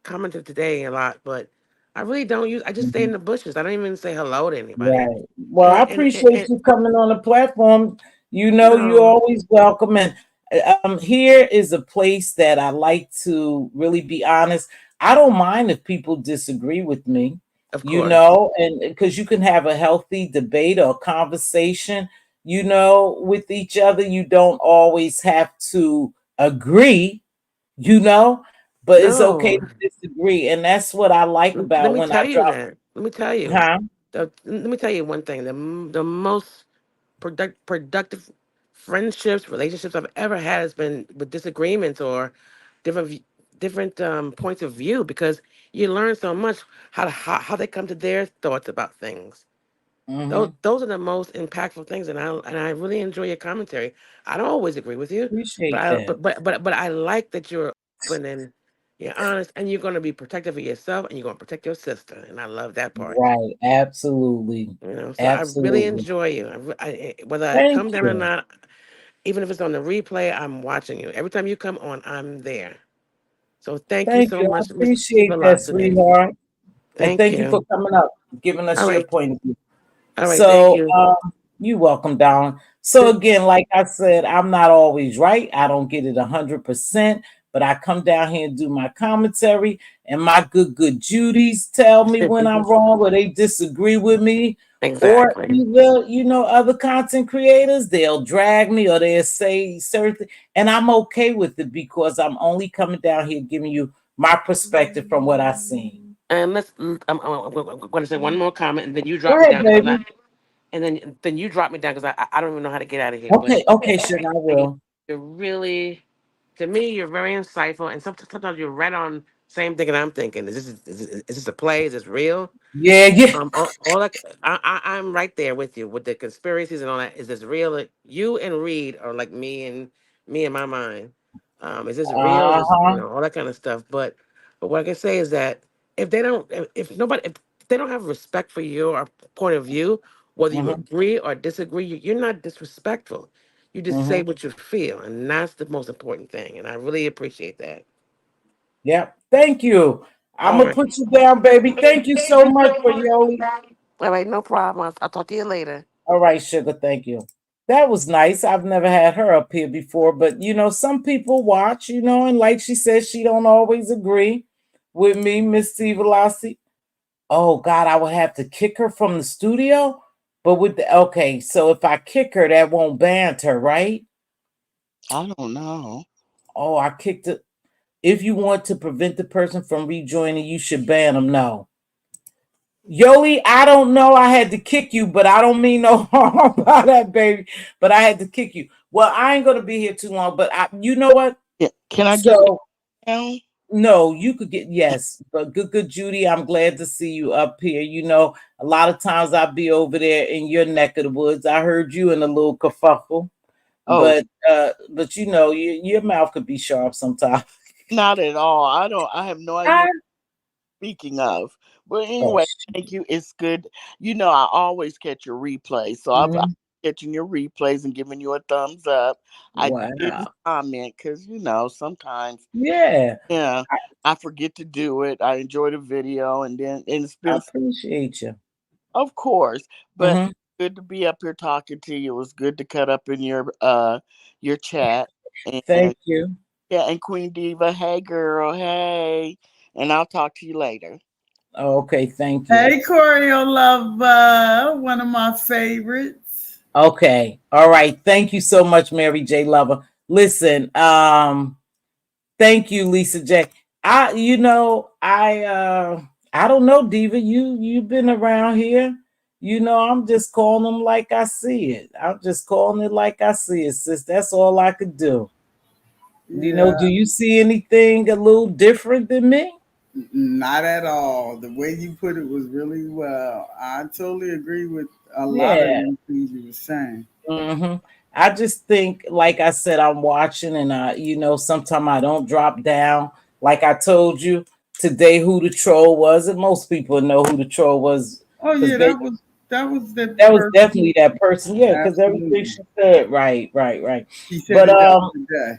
commented today a lot, but I really don't use. I just stay in Hmm. the bushes. I don't even say hello to anybody. Right. Well, I appreciate And you coming on the platform. You know, you're no, always welcome. And here is a place that I like to really be honest. I don't mind if people disagree with me, of course, and because you can have a healthy debate or conversation, with each other. You don't always have to agree, you know, but it's okay no. to disagree. And that's what I like Let about me when I tell you drop, that. Let me tell you. huh? Let me tell you one thing. The most productive friendships, relationships I've ever had has been with disagreements or different different points of view because you learn so much how they come to their thoughts about things. Mm-hmm. Those are the most impactful things, and I really enjoy your commentary. I don't always agree with you, Appreciate that. but I like that you're open and you're honest, and you're going to be protective of yourself, and you're going to protect your sister, and I love that part. Right. Absolutely. So I really Absolutely. enjoy you. Whether I Thank come down or you. not, even if it's on the replay, I'm watching you. Every time you come on, I'm there. So thank you Thank so you. I much, Mr. T appreciate that, Velocity. sweetheart. And Thank thank you for you. coming up, giving All us your right. point of view. All right. Thank So, you. you welcome, Don. So again, like I said, I'm not always right. I don't get it 100%, but I come down here and do my commentary, and my good Judies tell me when I'm wrong or they disagree with me, or Exactly. either other content creators, they'll drag me or they'll say certain, and I'm okay with it because I'm only coming down here giving you my perspective from what I've seen. And I'm going to say one more comment, and then you Go drop me ahead, down because baby. then you drop me down because I don't even know how to get out of here. But Okay, okay, sugar, I you're will. you're really, to me, you're very insightful, and sometimes you're right on same thing that I'm thinking. Is this a play? Is this real? Yeah, yeah. All that I'm right there with you with the conspiracies and all that. Is this real? Like, you and Reed are like me in my mind. Is this real? Is this Uh-huh. all that kind of stuff? But what I can say is that if nobody, if they don't have respect for your point of view, whether you Mm-hmm. agree or disagree, you're not disrespectful. You just say Mm-hmm. what you feel, and that's the most important thing. And I really appreciate that. Yep. Thank you. I'm All gonna right. put you down, baby. Thank you so much for Yoli. All right, no problem. I'll talk to you later. All right, sugar. Thank you. That was nice. I've never had her up here before, but some people watch, and like she says, she don't always agree with me, Mz.Teavalocity. Oh God, I would have to kick her from the studio. But okay, so if I kick her, that won't ban her, right? I don't know. Oh, I kicked it. If you want to prevent the person from rejoining, you should ban them. No. Yoli, I don't know. I had to kick you, but I don't mean no harm by that, baby. But I had to kick you. Well, I ain't gonna be here too long, but you know what? Yeah, can I get So down? No, you could get yes, but good Judy, I'm glad to see you up here. A lot of times I'll be over there in your neck of the woods. I heard you in a little kerfuffle, Oh, but your mouth could be sharp sometimes. not at all. I have no idea I, what you're speaking of. But oh, anyway, thank you. It's good. I always catch your replays. So I'm mhm. catching your replays and giving you a thumbs up. I didn't Wow. comment because, sometimes, Yeah, yeah, I forget to do it. I enjoy the video and it's I been, appreciate you. of course, but Hmm. good to be up here talking to you. It was good to cut up in your chat. And Thank you. yeah, and Queen Diva, hey girl, hey. And I'll talk to you later. Oh, okay, thank you. Hey, Choreo Lover, one of my favorites. Okay, all right. Thank you so much, Mary J. Lover. Listen, thank you, Lisa J. I don't know, Diva. You've been around here. I'm just calling them like I see it. I'm just calling it like I see it, sis. That's all I could do. Do Yeah, you see anything a little different than me? not at all. The way you put it was really well. I totally agree with a lot of Yeah. them things you were saying. Hmm. I just think, like I said, I'm watching, and sometimes I don't drop down. Like I told you today, who the troll was, and most people know who the troll was Oh because yeah, that was the that was person. definitely that person. Yeah, because everything Absolutely, she said, right, right, right. she said But it the other day.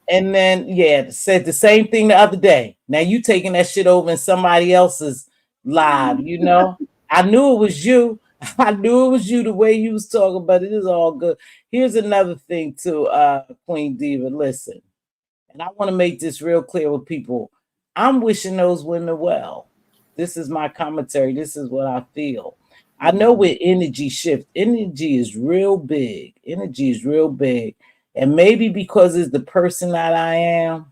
and then yeah, said the same thing the other day. Now you taking that shit over in somebody else's live. I knew it was you. I knew it was you the way you was talking, but it is all good. Here's another thing too, Queen Diva. Listen, and I want to make this real clear with people. I'm wishing those women well. This is my commentary. This is what I feel. I know with energy shift, energy is real big. Energy is real big. And maybe because it's the person that I am,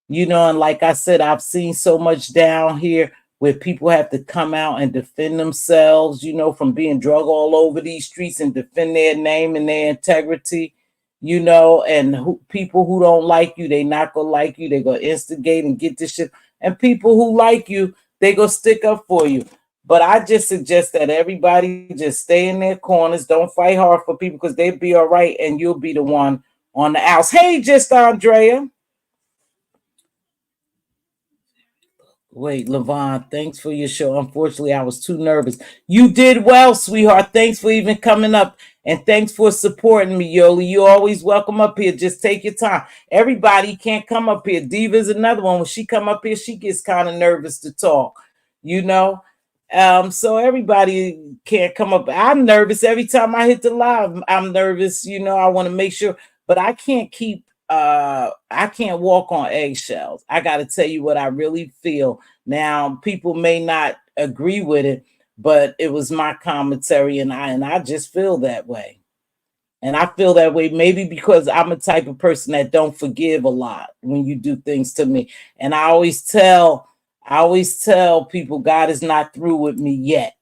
and like I said, I've seen so much down here where people have to come out and defend themselves, from being drug all over these streets and defend their name and their integrity, and people who don't like you, they not gonna like you. They gonna instigate and get this shit. And people who like you, they gonna stick up for you. But I just suggest that everybody just stay in their corners. Don't fight hard for people because they'll be all right and you'll be the one on the outs. Hey, just Andrea. Wait, Levon, thanks for your show. Unfortunately, I was too nervous. You did well, sweetheart. Thanks for even coming up. And thanks for supporting me, Yoli. You always welcome up here. Just take your time. Everybody can't come up here. Diva is another one. When she come up here, she gets kind of nervous to talk, you know. So everybody can't come up. I'm nervous every time I hit the live. I'm nervous, I want to make sure, but I can't walk on eggshells. I got to tell you what I really feel. Now, people may not agree with it, but it was my commentary, and I just feel that way. And I feel that way maybe because I'm a type of person that don't forgive a lot when you do things to me. And I always tell people God is not through with me yet.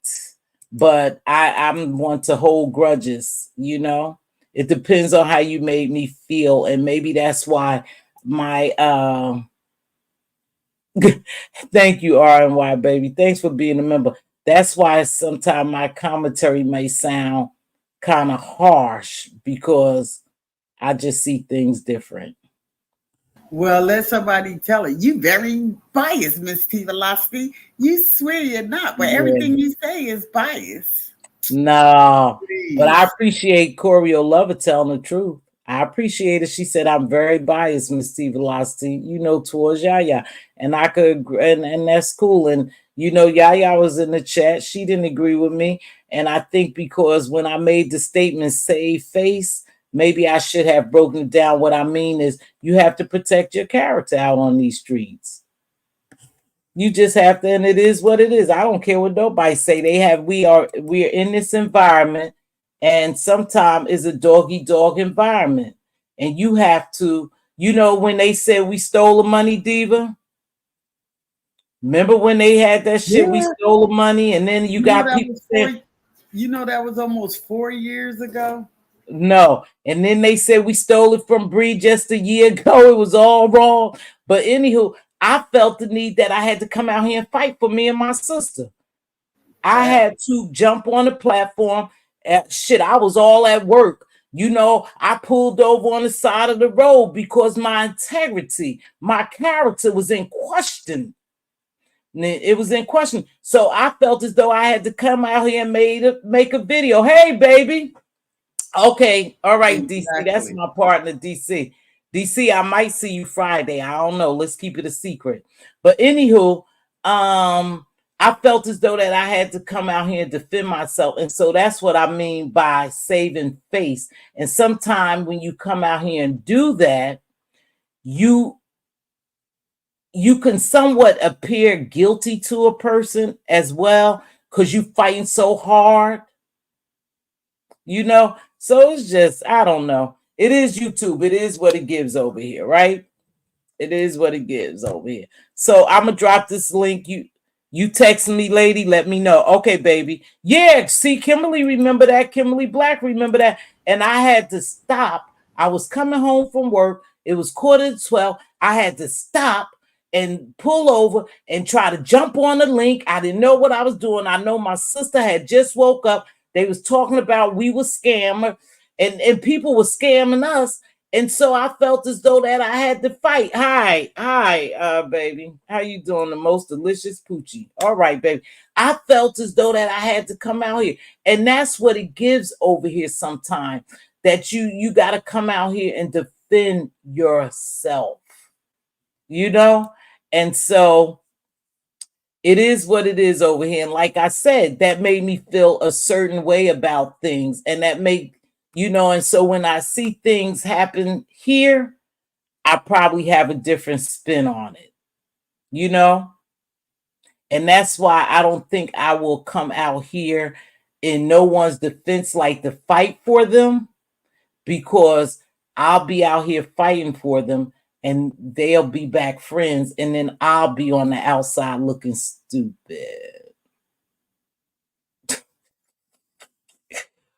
But I'm one to hold grudges. It depends on how you made me feel. And maybe that's why my thank you, RNY baby. Thanks for being a member. That's why sometimes my commentary may sound kind of harsh because I just see things different. Well, let somebody tell it. You very biased, Mz.Teavalocity. You swear you're not, but Yeah. everything you say is biased. No, but I Please. appreciate Choreo Lover telling the truth. I appreciate it. She said, I'm very biased, Miss T Velocity, towards Yaya. And I could agree, and that's cool. And Yaya was in the chat. She didn't agree with me. And I think because when I made the statement save face, maybe I should have broken it down. What I mean is you have to protect your character out on these streets. You just have to, and it is what it is. I don't care what nobody say. We are in this environment, and sometimes it's a doggy dog environment. And you have to, when they said we stole the money, Diva. Remember when they had that shit, we Yeah. stole the money, and then you You know got that people was saying, almost 4 years ago. no. And then they said we stole it from Bree just a year ago. It was all wrong. But anywho, I felt the need that I had to come out here and fight for me and my sister. I That had to jump on the platform. Shit, I was all at work. I pulled over on the side of the road because my integrity, my character was in question. It was in question. So I felt as though I had to come out here and make a video. Hey, baby. Okay. All right, DC. That's exactly. my partner, DC. DC, I might see you Friday. I don't know. Let's keep it a secret. But anywho, I felt as though that I had to come out here and defend myself. And so that's what I mean by saving face. And sometimes when you come out here and do that, you can somewhat appear guilty to a person as well because you fighting so hard, So it's just, I don't know. It is YouTube. It is what it gives over here, right? It is what it gives over here. So I'm gonna drop this link. You text me, lady. Let me know. Okay, baby. Yeah. See, Kimberly, remember that. Kimberly Black, remember that. And I had to stop. I was coming home from work. It was 11:45. I had to stop and pull over and try to jump on the link. I didn't know what I was doing. I know my sister had just woke up. They was talking about we were scammer and people were scamming us. And so I felt as though that I had to fight. Hi, baby. How you doing? The most delicious poochie. All right, baby. I felt as though that I had to come out here. And that's what it gives over here sometimes. That you got to come out here and defend yourself. And so it is what it is over here. And like I said, that made me feel a certain way about things. And that and so when I see things happen here, I probably have a different spin on it, And that's why I don't think I will come out here in no one's defense like to fight for them, because I'll be out here fighting for them and they'll be back friends. And then I'll be on the outside looking stupid.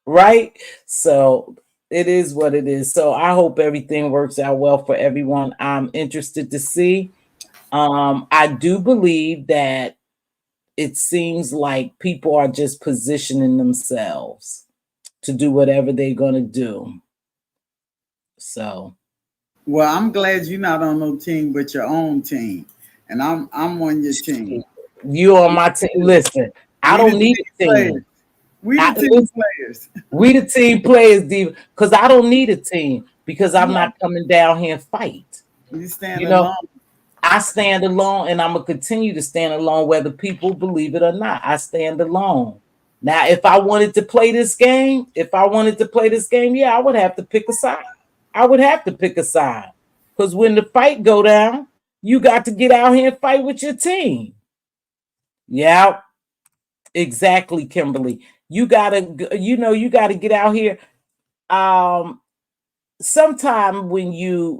Right? So it is what it is. So I hope everything works out well for everyone. I'm interested to see. I do believe that it seems like people are just positioning themselves to do whatever they're going to do. So. Well, I'm glad you're not on no team but your own team. And I'm on your team. You on my team. Listen, I don't need a team. We the team players. We the team players, Diva, because I don't need a team because I'm not coming down here and fight. You stand alone. I stand alone, and I'm gonna continue to stand alone, whether people believe it or not. I stand alone. Now, if I wanted to play this game, yeah, I would have to pick a side. Because when the fight go down, you got to get out here and fight with your team. Yeah, exactly, Kimberly. You gotta get out here. Sometime when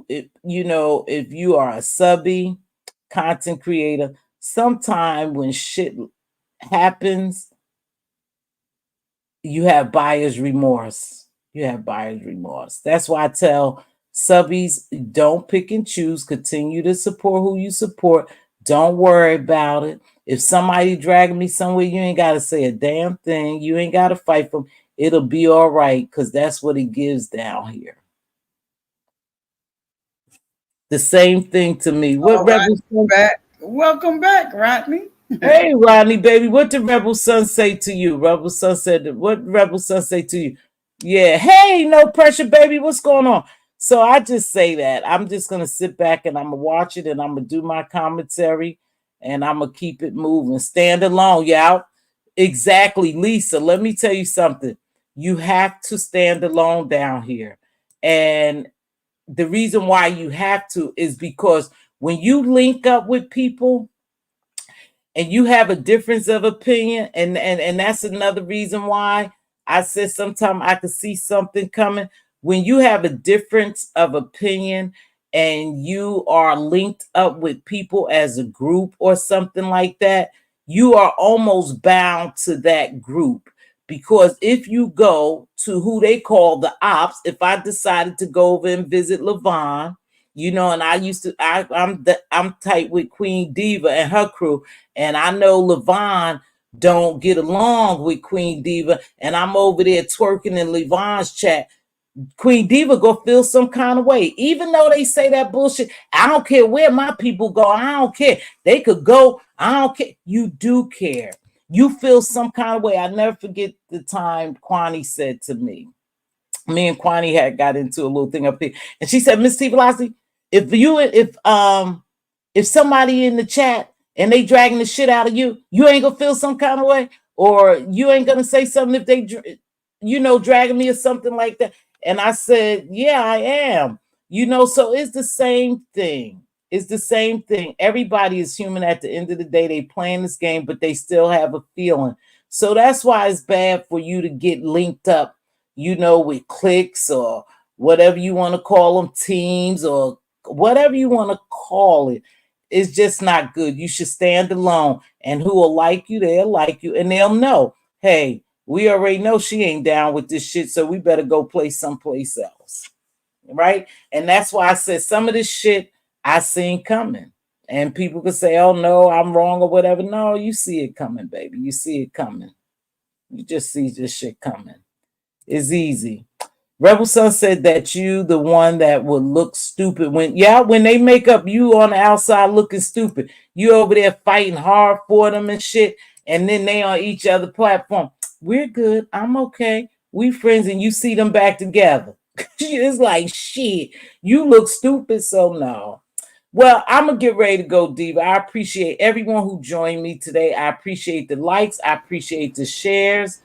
if you are a subby content creator, sometime when shit happens, you have buyer's remorse. That's why I tell subbies, don't pick and choose. Continue to support who you support. Don't worry about it. If somebody dragging me somewhere, you ain't got to say a damn thing. You ain't got to fight for them. It'll be all right, because that's what it gives down here. The same thing to me. What Rebel Son back? Welcome back, Rodney. Hey, Rodney, baby. What did Rebel Son say to you? Rebel Son said, what Rebel Son say to you? Yeah. Hey, no pressure, baby. What's going on? So I just say that. I'm just going to sit back and I'm going to watch it and I'm going to do my commentary and I'm going to keep it moving. Stand alone, y'all. Exactly, Lisa. Let me tell you something. You have to stand alone down here. And the reason why you have to is because when you link up with people and you have a difference of opinion, and that's another reason why I said sometimes I could see something coming. When you have a difference of opinion and you are linked up with people as a group or something like that, you are almost bound to that group. Because if you go to who they call the ops, if I decided to go over and visit Levon, you know, and I'm tight with Queen Diva and her crew, and I know Levon don't get along with Queen Diva, and I'm over there twerking in Levon's chat. Queen Diva go feel some kind of way, even though they say that bullshit. I don't care where my people go. I don't care. They could go. I don't care. You do care. You feel some kind of way. I never forget the time Kwani said to me and Kwani had got into a little thing up here, and she said, Mz.Teavalocity, if somebody in the chat and they dragging the shit out of you, you ain't gonna feel some kind of way, or you ain't gonna say something if they, dragging me or something like that. And I said, yeah, I am. So it's the same thing. It's the same thing. Everybody is human at the end of the day. They playing this game, but they still have a feeling. So that's why it's bad for you to get linked up, with cliques or whatever you want to call them, teams or whatever you want to call it. It's just not good. You should stand alone, and who will like you, they'll like you, and they'll know, hey, we already know she ain't down with this shit, so we better go play someplace else. Right? And that's why I said some of this shit I seen coming. And people could say, oh no, I'm wrong or whatever. No, you see it coming, baby. You see it coming. You just see this shit coming. It's easy. Rebel Son said that you the one that would look stupid when they make up you on the outside looking stupid. You over there fighting hard for them and shit, and then they on each other platform. We're good. I'm okay. We friends, and you see them back together. It's like shit. You look stupid, so no. Well, I'm gonna get ready to go, Diva. I appreciate everyone who joined me today. I appreciate the likes. I appreciate the shares.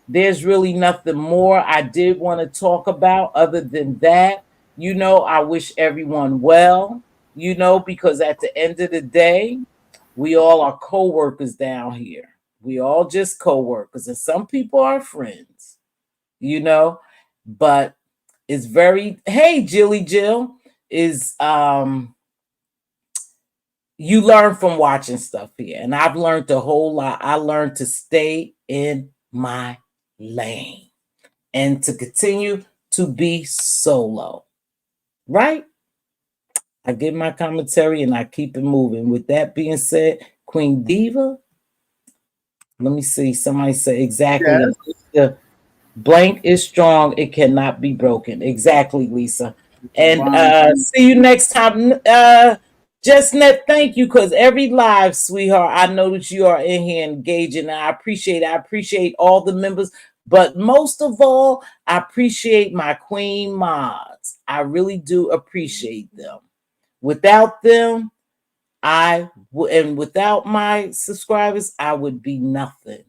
There's really nothing more I did want to talk about other than that. I wish everyone well, because at the end of the day, we all are co-workers down here. We all just co-workers, and some people are friends, but it's very, hey, Jilly Jill, is you learn from watching stuff here, and I've learned a whole lot. I learned to stay in my lane and to continue to be solo, right? I give my commentary and I keep it moving. With that being said, Queen Diva, let me see. Somebody say exactly. Yes. The blank is strong. It cannot be broken. Exactly, Lisa. And see you next time. JustNet, thank you, because every live, sweetheart, I know that you are in here engaging, and I appreciate it. I appreciate all the members, but most of all, I appreciate my queen mods. I really do appreciate them. Without them, and without my subscribers, I would be nothing.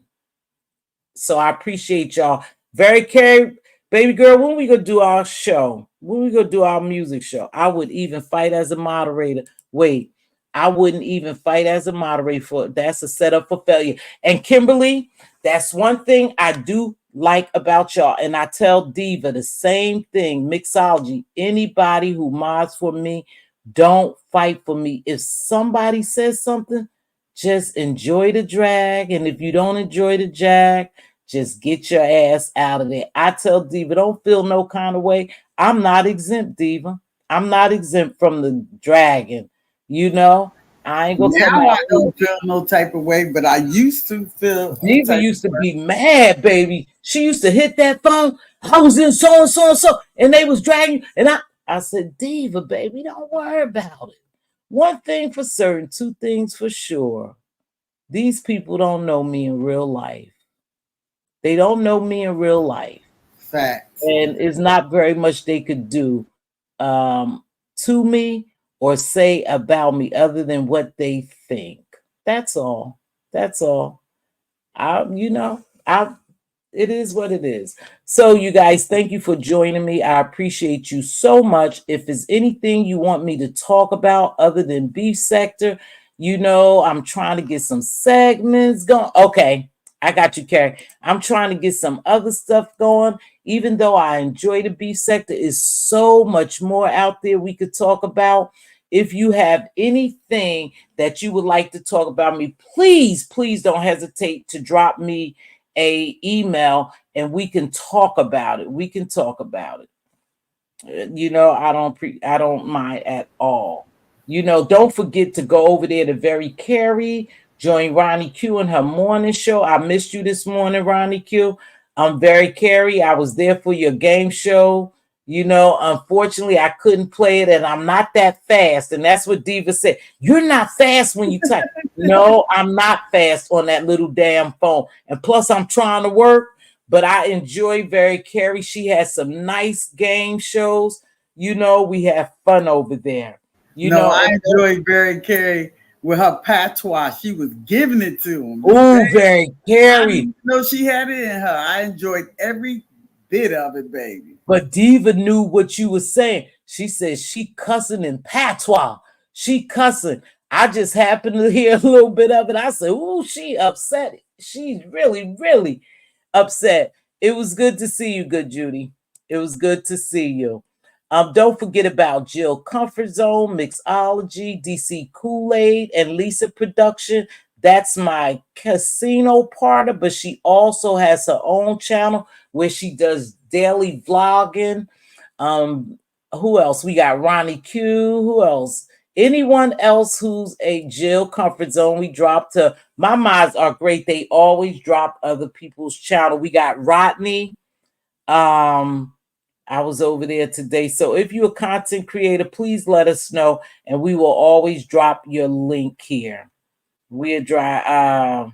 So I appreciate y'all. Very care, baby girl. When we gonna do our show? When we gonna do our music show? I would even fight as a moderator. Wait, I wouldn't even fight as a moderator for that's a setup for failure. And Kimberly, that's one thing I do like about y'all. And I tell Diva the same thing. Mixology. Anybody who mods for me, don't fight for me. If somebody says something, just enjoy the drag. And if you don't enjoy the drag, just get your ass out of there. I tell Diva, don't feel no kind of way. I'm not exempt, Diva. I'm not exempt from the dragon. I ain't gonna come Now out. I don't feel no type of way, but I used to feel. Diva used to be mad, baby. She used to hit that phone. I was in so and so and so, and they was dragging. And I said, Diva, baby, don't worry about it. One thing for certain, two things for sure. These people don't know me in real life. They don't know me in real life. Facts. And it's not very much they could do to me or say about me other than what they think. That's all. That's all. It is what it is. So, you guys, thank you for joining me. I appreciate you so much. If there's anything you want me to talk about other than beef sector, I'm trying to get some segments going. Okay, I got you, Carrie. I'm trying to get some other stuff going. Even though I enjoy the beef sector, is so much more out there we could talk about. If you have anything that you would like to talk about me, please don't hesitate to drop me a email and we can talk about it. We can talk about it. I don't mind at all. Don't forget to go over there to Very Carey, join Ronnie Q in her morning show. I missed you this morning, Ronnie Q. I'm Very Carey. I was there for your game show. Unfortunately, I couldn't play it, and I'm not that fast. And that's what Diva said. You're not fast when you type. No, I'm not fast on that little damn phone. And plus, I'm trying to work, but I enjoy Very Carey. She has some nice game shows. We have fun over there. No, I And enjoyed Barry Carey with her patois. She was giving it to him. oh, Very I Carey. didn't know she had it in her. I enjoyed every bit of it, baby. But Diva knew what you were saying. She said she cussing in patois. She cussing. I just happened to hear a little bit of it. I said, "Ooh, she upset. She's really, really upset." It was good to see you, good Judy. It was good to see you. Don't forget about Jill Comfort Zone, Mixology, DC Kool-Aid, and Lisa Production. That's my casino partner, but she also has her own channel where she does daily vlogging. Um, who else? We got Ronnie Q. Who else? Anyone else who's a Jill Comfort Zone, we drop to my mods are great. They always drop other people's channel. We got Rodney. Um, I was over there today. So if you're a content creator, please let us know, and we will always drop your link here. We'll drop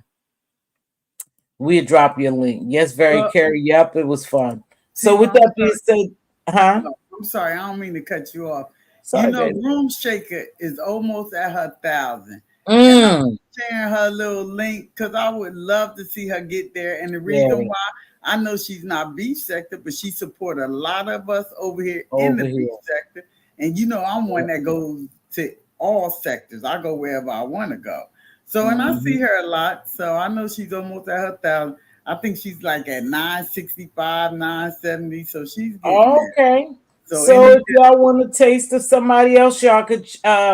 your link. Yes, Very Well, Carey. Yep, it was fun. So Tiva, with I'm that being sorry. said, huh? No, I'm sorry. I don't mean to cut you off. Sorry, baby. Room Shaker is almost at her 1,000. And I'm Mm, sharing her little link because I would love to see her get there. And the reason Very why I know she's not beef sector, but she support a lot of us over here in over the beef here. sector. And I'm one that goes to all sectors. I go wherever I want to go. So and I see Mhm. her a lot. So I know she's almost at her 1,000. I think she's like at 965, 970. So she's getting there. Okay. So So any if y'all want a taste of somebody else, y'all could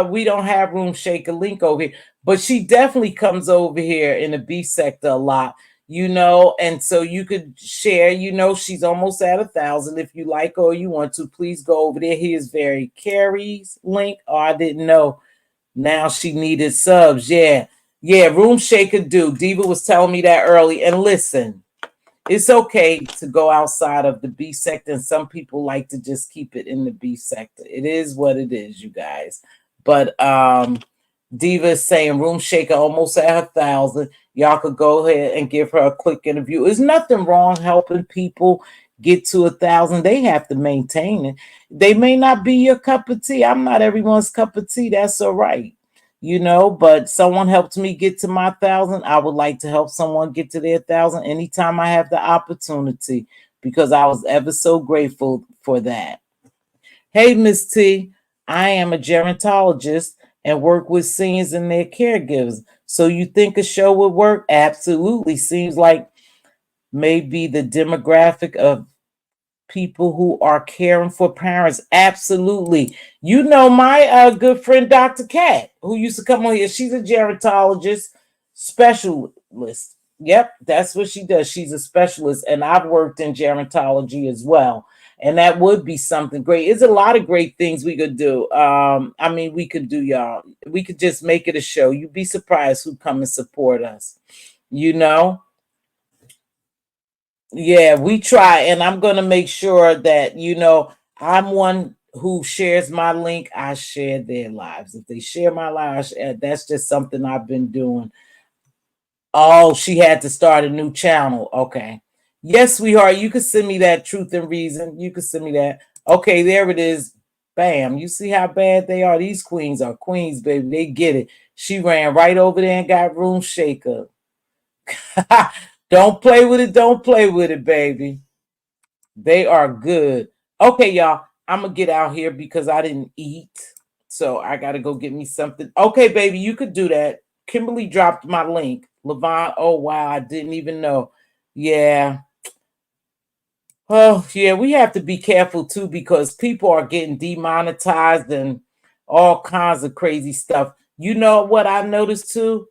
we don't have Room Shaker link over here, but she definitely comes over here in the B sector a lot, and so you could share, she's almost at 1,000. If you like or you want to, please go over there. Here's Very Carey's link. Oh, I didn't know. Now she needed subs. Yeah. Yeah, Room Shaker do. Diva was telling me that early. And listen, it's okay to go outside of the B sector, and some people like to just keep it in the B sector. It is what it is, you guys. But Diva is saying Room Shaker almost at 1,000. Y'all could go ahead and give her a quick interview. There's nothing wrong helping people get to 1,000. They have to maintain it. They may not be your cup of tea. I'm not everyone's cup of tea. That's all right. But someone helped me get to my 1,000. I would like to help someone get to their 1,000 anytime I have the opportunity, because I was ever so grateful for that. Hey, Miss T, I am a gerontologist and work with seniors and their caregivers. So you think a show would work? Absolutely. Seems like maybe the demographic of people who are caring for parents. Absolutely. My good friend, Dr. Cat, who used to come on here, she's a gerontologist specialist. Yep, that's what she does. She's a specialist, and I've worked in gerontology as well. And that would be something great. There's a lot of great things we could do. We could do, y'all. We could just make it a show. You'd be surprised who come and support us. You know, yeah, we try, and I'm going to make sure that, I'm one who shares my link. I share their lives. If they share my lives, that's just something I've been doing. Oh, she had to start a new channel. Okay. Yes, sweetheart, you could send me that Truth and Reason. You could send me that. Okay, there it is. Bam. You see how bad they are? These queens are queens, baby. They get it. She ran right over there and got Room Shaker. Don't play with it. Don't play with it, baby. They are good. Okay, y'all. I'm gonna get out here because I didn't eat. So I gotta go get me something. Okay, baby, you could do that. Kimberly dropped my link. Levon, oh wow, I didn't even know. Yeah. Oh, yeah, we have to be careful too because people are getting demonetized and all kinds of crazy stuff. You know what I noticed too?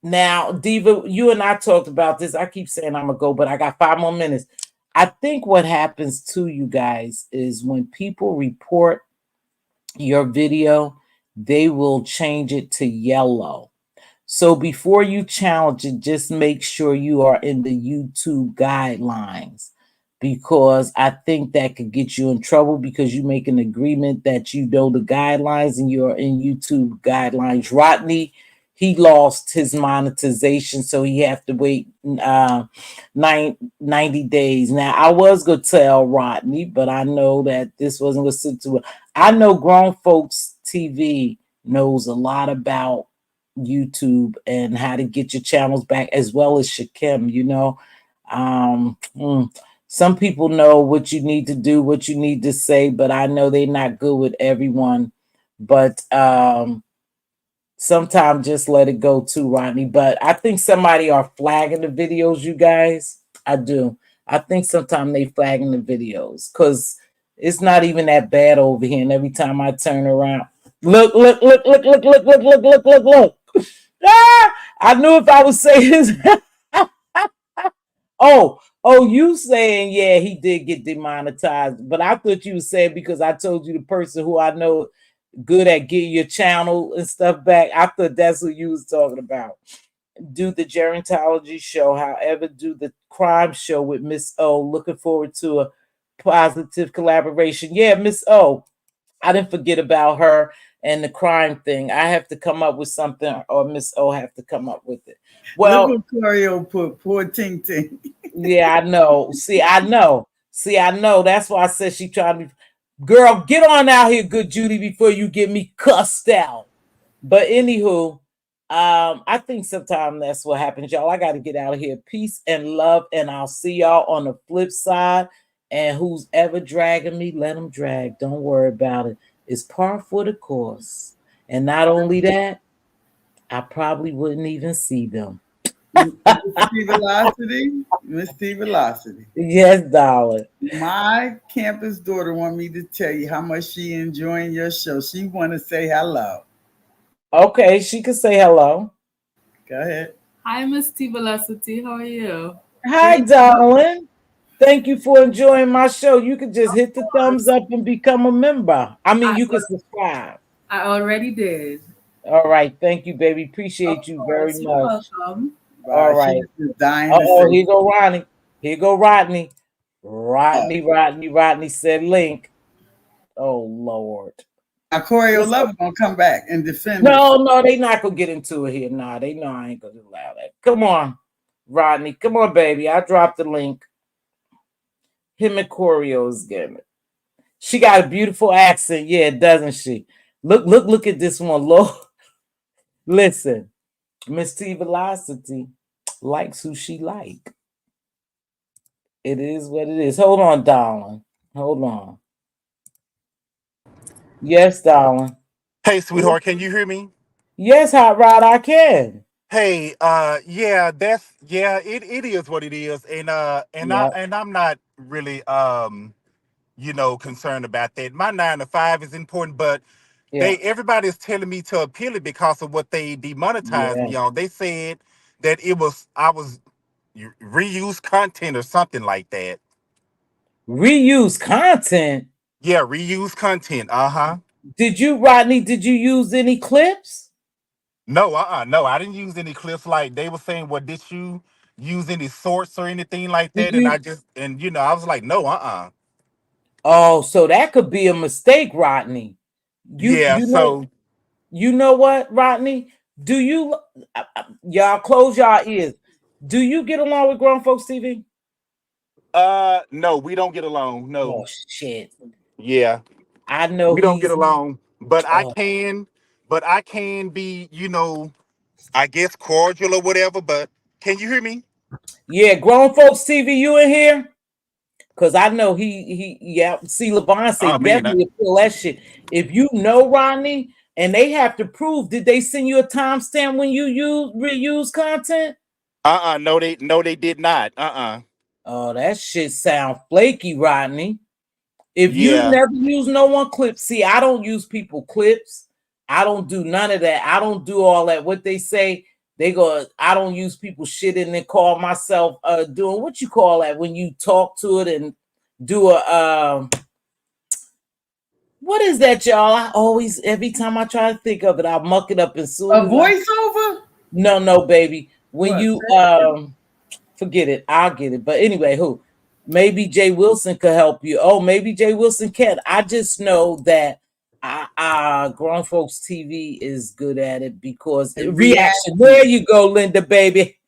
Now, Diva, you and I talked about this. I keep saying I'm gonna go, but I got 5 more minutes. I think what happens to you guys is when people report your video, they will change it to yellow. So before you challenge it, just make sure you are in the YouTube guidelines, because I think that could get you in trouble because you make an agreement that you know the guidelines and you're in YouTube guidelines. Rodney, he lost his monetization, so he have to wait 90 days. Now, I was going to tell Rodney, but I know that this wasn't going to sit too well. I know Grown Folks TV knows a lot about YouTube and how to get your channels back, as well as Shakim, you know. Some people know what you need to do, what you need to say, but I know they're not good with everyone. But sometimes just let it go too, Rodney. But I think somebody are flagging the videos, you guys. I do. I think sometimes they flagging the videos because it's not even that bad over here. And every time I turn around, look. Ah, I knew if I was saying this. Oh, you saying, yeah, he did get demonetized. But I thought you were saying because I told you the person who I know good at getting your channel and stuff back. I thought that's what you was talking about. Do the gerontology show, however, do the crime show with Miss O. Looking forward to a positive collaboration. Yeah, Miss O. I didn't forget about her and the crime thing. I have to come up with something, or Miss O have to come up with it. Well, look what Corio put. Poor Ting Ting. yeah, I know. See, I know. That's why I said she trying to. Girl, get on out here, good Judy, before you get me cussed out. But anywho, I think sometimes that's what happens, y'all. I got to get out of here. Peace and love, and I'll see y'all on the flip side. And who's ever dragging me, let them drag. Don't worry about it. It's par for the course. And not only that, I probably wouldn't even see them. Mz.Teavalocity. Yes, darling. My campus daughter want me to tell you how much she enjoying your show. She want to say hello. Okay, she can say hello. Go ahead. Hi, Mz.Teavalocity. How are you? Hi, darling. Thank you for enjoying my show. You can just hit the thumbs up and become a member. I mean, you can subscribe. I already did. All right. Thank you, baby. Appreciate you very You're much. welcome. All right. Oh, here go Ronnie. Here go Rodney. Rodney said link. Oh, Lord. Now, Corio Love gonna come back and defend. No, they not gonna get into it here. Nah, they know I ain't gonna allow that. Come on, Rodney. Come on, baby. I dropped the link. Him and Corio's getting it. She got a beautiful accent, yeah, doesn't she? Look at this one, Lord. Listen, Mz.Teavalocity likes who she like. It is what it is. Hold on, darling. Hold on. Yes, darling. Hey, sweetheart, can you hear me? Yes, Hot Rod, I can. Hey, yeah, it is what it is, Yep. I'm not really concerned about that. My 9 to 5 is important, but Yeah. everybody's telling me to appeal it because of what they demonetized Yeah. me on. They said that I was reuse content or something like that. Reuse content. Yeah, reuse content. Uh-huh. Rodney, did you use any clips? No, no, I didn't use any clips. Like they were saying, well, did you use any source or anything like Did that? And you? I was like, no, Oh, so that could be a mistake, Rodney. Yeah, so You know what, Rodney? Do you y'all close your ears? Do you get along with Grown Folks TV? no, we don't get along. Oh No. shit! Yeah. I know We don't get he's. along. Oh. But I can be, I guess cordial or whatever, but can you hear me? Yeah, Grown Folks TV, you in here? Cause I know yeah. See, LeVon say Oh man. definitely appeal that shit. If you know Rodney, and they have to prove, did they send you a timestamp when you reuse content? No, they did not. Oh, that shit sound flaky, Rodney. If you Yeah. never use no one clips, see, I don't use people clips. I don't do none of that. I don't do all that. What they say, They go, I don't use people shit and then call myself doing what you call that when you talk to it and do a what is that, y'all? I always, every time I try to think of it, I muck it up as soon A as voiceover? no, baby. When What? you forget it, I'll get it. But anyway, who? Maybe Jay Wilson could help you. Oh, maybe Jay Wilson can. I just know that Grown Folks TV is good at it because reaction. There you go, Linda, baby.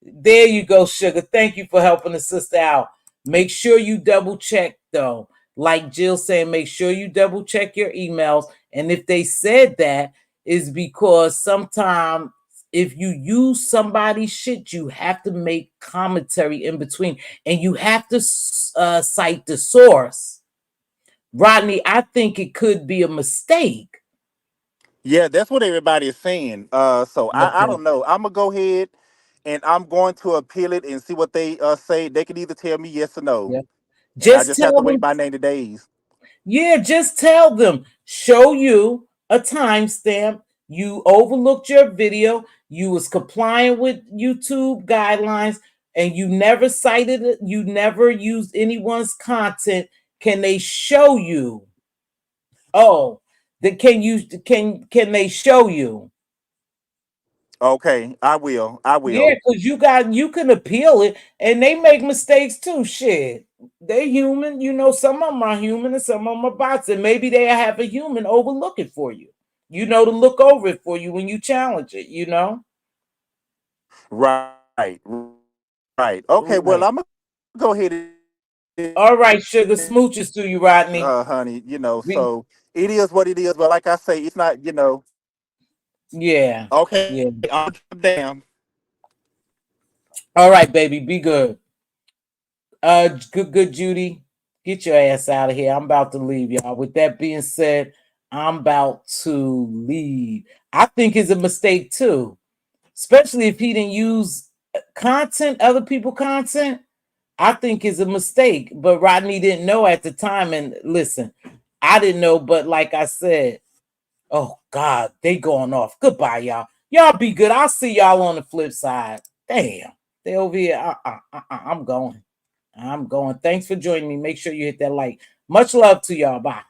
There you go, sugar. Thank you for helping the sister out. Make sure you double check though. Like Jill saying, make sure you double check your emails. And if they said that, is because sometimes if you use somebody's shit, you have to make commentary in between, and you have to cite the source. Rodney, I think it could be a mistake. Yeah, that's what everybody is saying. So I Okay. don't know. I'm gonna go ahead and I'm going to appeal it and see what they say. They can either tell me yes or no, Yeah. and I Just just have to tell wait them. my 90 days. Yeah, just tell them. Show you a timestamp. You overlooked your video. You was compliant with YouTube guidelines, and you never cited it. You never used anyone's content. Can they show you? Oh, can they show you? Okay, I will. I Yeah, will. because you can appeal it, and they make mistakes too. Shit, they're human. You know, some of them are human, and some of them are bots, and maybe they have a human overlook it for you. You know, to look over it for you when you challenge it. You know, Right. Right. Okay. Well, right? I'm gonna go ahead All right, sugar smooches to you, Rodney. honey. We, So it is what it is. But like I say, it's not. yeah, Okay. yeah. I'm down. All right, baby, be good. Good, Judy. Get your ass out of here. I'm about to leave, y'all. With that being said, I'm about to leave. I think it's a mistake too, especially if he didn't use content, other people content. I think is a mistake. But Rodney didn't know at the time. And listen, I didn't know, but like I said, oh God, they going off. Goodbye, y'all. Y'all be good. I'll see y'all on the flip side. Damn, they over here. I'm going. I'm going. Thanks for joining me. Make sure you hit that like. Much love to y'all. Bye.